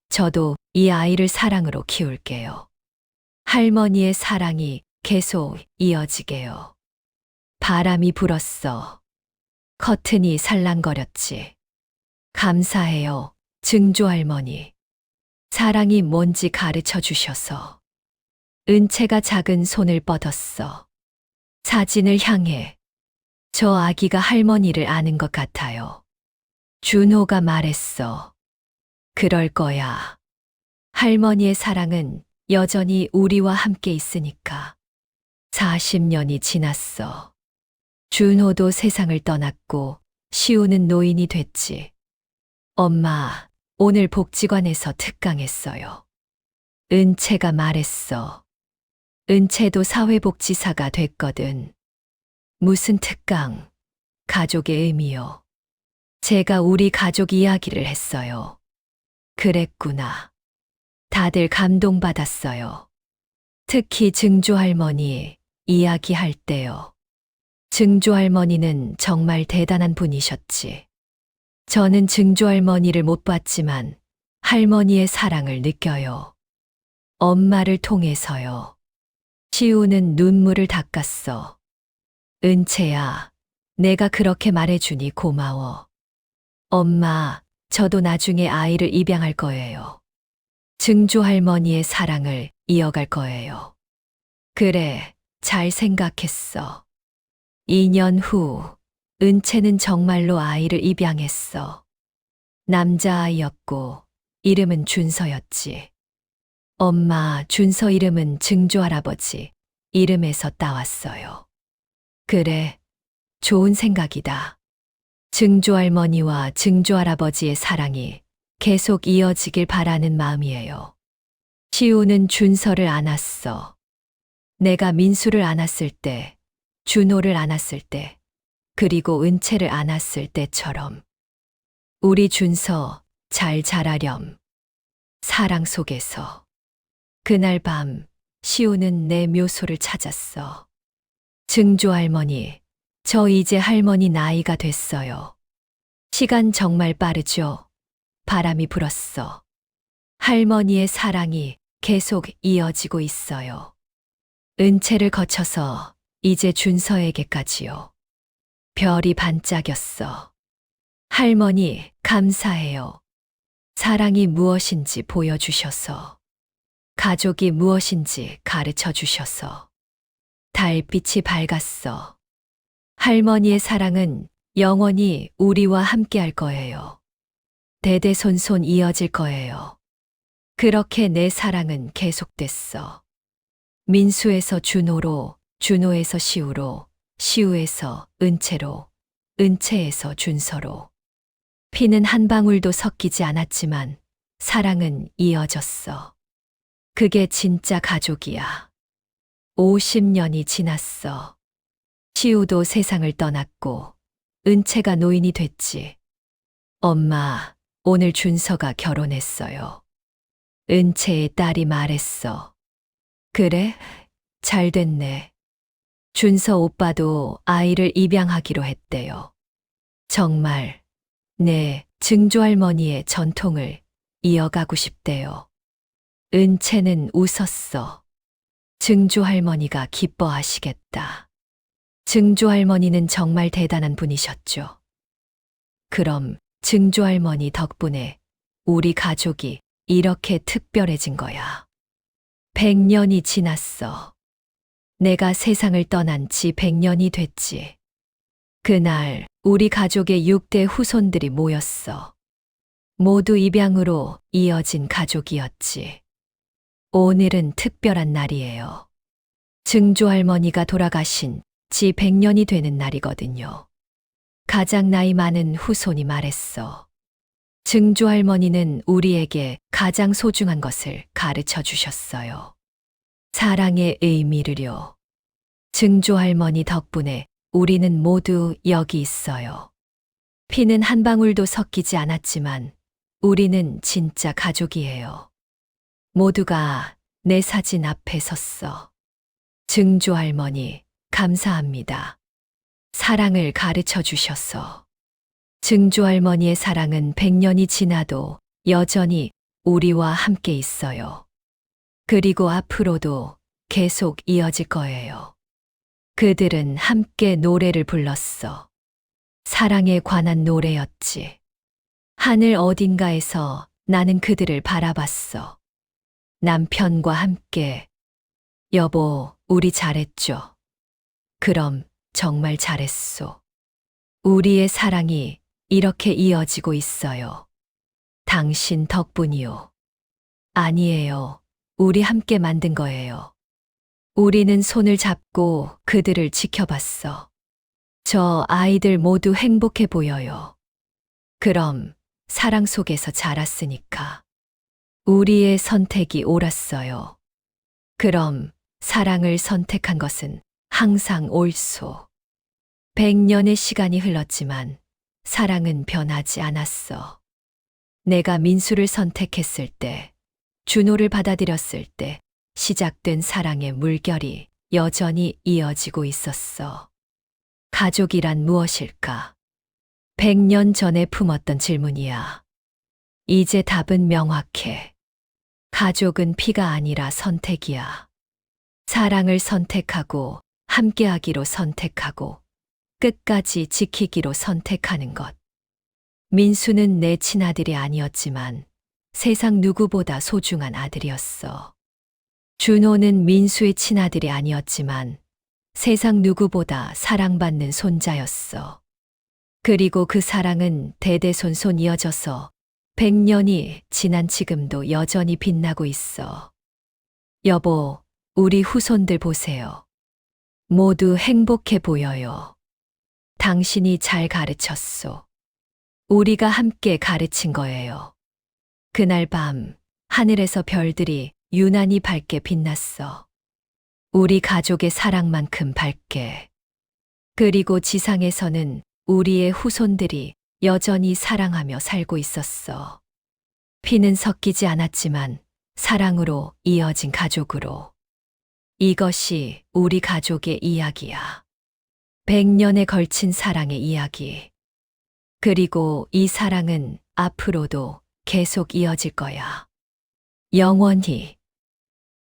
저도 이 아이를 사랑으로 키울게요. 할머니의 사랑이 계속 이어지게요. 바람이 불었어. 커튼이 살랑거렸지. 감사해요, 증조 할머니. 사랑이 뭔지 가르쳐 주셔서. 은채가 작은 손을 뻗었어. 사진을 향해. 저 아기가 할머니를 아는 것 같아요. 준호가 말했어. 그럴 거야. 할머니의 사랑은 여전히 우리와 함께 있으니까. 40년이 지났어. 준호도 세상을 떠났고 시우는 노인이 됐지. 엄마, 오늘 복지관에서 특강했어요. 은채가 말했어. 은채도 사회복지사가 됐거든. 무슨 특강? 가족의 의미요. 제가 우리 가족 이야기를 했어요. 그랬구나. 다들 감동받았어요. 특히 증조 할머니 이야기할 때요. 증조 할머니는 정말 대단한 분이셨지. 저는 증조 할머니를 못 봤지만 할머니의 사랑을 느껴요. 엄마를 통해서요. 시우는 눈물을 닦았어. 은채야, 내가 그렇게 말해주니 고마워. 엄마, 저도 나중에 아이를 입양할 거예요. 증조 할머니의 사랑을 이어갈 거예요. 그래, 잘 생각했어. 2년 후, 은채는 정말로 아이를 입양했어. 남자아이였고, 이름은 준서였지. 엄마, 준서 이름은 증조 할아버지 이름에서 따왔어요. 그래, 좋은 생각이다. 증조 할머니와 증조 할아버지의 사랑이 계속 이어지길 바라는 마음이에요. 시우는 준서를 안았어. 내가 민수를 안았을 때, 준호를 안았을 때, 그리고 은채를 안았을 때처럼. 우리 준서 잘 자라렴. 사랑 속에서. 그날 밤 시우는 내 묘소를 찾았어. 증조 할머니, 저 이제 할머니 나이가 됐어요. 시간 정말 빠르죠? 바람이 불었어. 할머니의 사랑이 계속 이어지고 있어요. 은채를 거쳐서 이제 준서에게까지요. 별이 반짝였어. 할머니, 감사해요. 사랑이 무엇인지 보여주셔서. 가족이 무엇인지 가르쳐 주셔서. 달빛이 밝았어. 할머니의 사랑은 영원히 우리와 함께 할 거예요. 대대손손 이어질 거예요. 그렇게 내 사랑은 계속됐어. 민수에서 준호로, 준호에서 시우로, 시우에서 은채로, 은채에서 준서로. 피는 한 방울도 섞이지 않았지만 사랑은 이어졌어. 그게 진짜 가족이야. 50년이 지났어. 시우도 세상을 떠났고 은채가 노인이 됐지. 엄마, 오늘 준서가 결혼했어요. 은채의 딸이 말했어. 그래? 잘 됐네. 준서 오빠도 아이를 입양하기로 했대요. 정말, 네, 증조 할머니의 전통을 이어가고 싶대요. 은채는 웃었어. 증조 할머니가 기뻐하시겠다. 증조 할머니는 정말 대단한 분이셨죠. 그럼 증조 할머니 덕분에 우리 가족이 이렇게 특별해진 거야. 100년이 지났어. 내가 세상을 떠난 지 100년이 됐지. 그날 우리 가족의 6대 후손들이 모였어. 모두 입양으로 이어진 가족이었지. 오늘은 특별한 날이에요. 증조 할머니가 돌아가신 지 100년이 되는 날이거든요. 가장 나이 많은 후손이 말했어. 증조 할머니는 우리에게 가장 소중한 것을 가르쳐 주셨어요. 사랑의 의미를요. 증조 할머니 덕분에 우리는 모두 여기 있어요. 피는 한 방울도 섞이지 않았지만 우리는 진짜 가족이에요. 모두가 내 사진 앞에 섰어. 증조 할머니, 감사합니다. 사랑을 가르쳐 주셔서. 증조 할머니의 사랑은 100년이 지나도 여전히 우리와 함께 있어요. 그리고 앞으로도 계속 이어질 거예요. 그들은 함께 노래를 불렀어. 사랑에 관한 노래였지. 하늘 어딘가에서 나는 그들을 바라봤어. 남편과 함께, 여보, 우리 잘했죠. 그럼 정말 잘했소. 우리의 사랑이 이렇게 이어지고 있어요. 당신 덕분이요. 아니에요. 우리 함께 만든 거예요. 우리는 손을 잡고 그들을 지켜봤어. 저 아이들 모두 행복해 보여요. 그럼 사랑 속에서 자랐으니까. 우리의 선택이 옳았어요. 그럼 사랑을 선택한 것은 항상 옳소. 100년의 시간이 흘렀지만 사랑은 변하지 않았어. 내가 민수를 선택했을 때, 준호를 받아들였을 때 시작된 사랑의 물결이 여전히 이어지고 있었어. 가족이란 무엇일까? 100년 전에 품었던 질문이야. 이제 답은 명확해. 가족은 피가 아니라 선택이야. 사랑을 선택하고, 함께하기로 선택하고, 끝까지 지키기로 선택하는 것. 민수는 내 친아들이 아니었지만 세상 누구보다 소중한 아들이었어. 준호는 민수의 친아들이 아니었지만 세상 누구보다 사랑받는 손자였어. 그리고 그 사랑은 대대손손 이어져서 100년이 지난 지금도 여전히 빛나고 있어. 여보, 우리 후손들 보세요. 모두 행복해 보여요. 당신이 잘 가르쳤소. 우리가 함께 가르친 거예요. 그날 밤 하늘에서 별들이 유난히 밝게 빛났어. 우리 가족의 사랑만큼 밝게. 그리고 지상에서는 우리의 후손들이 여전히 사랑하며 살고 있었어. 피는 섞이지 않았지만 사랑으로 이어진 가족으로. 이것이 우리 가족의 이야기야. 100년에 걸친 사랑의 이야기. 그리고 이 사랑은 앞으로도 계속 이어질 거야. 영원히.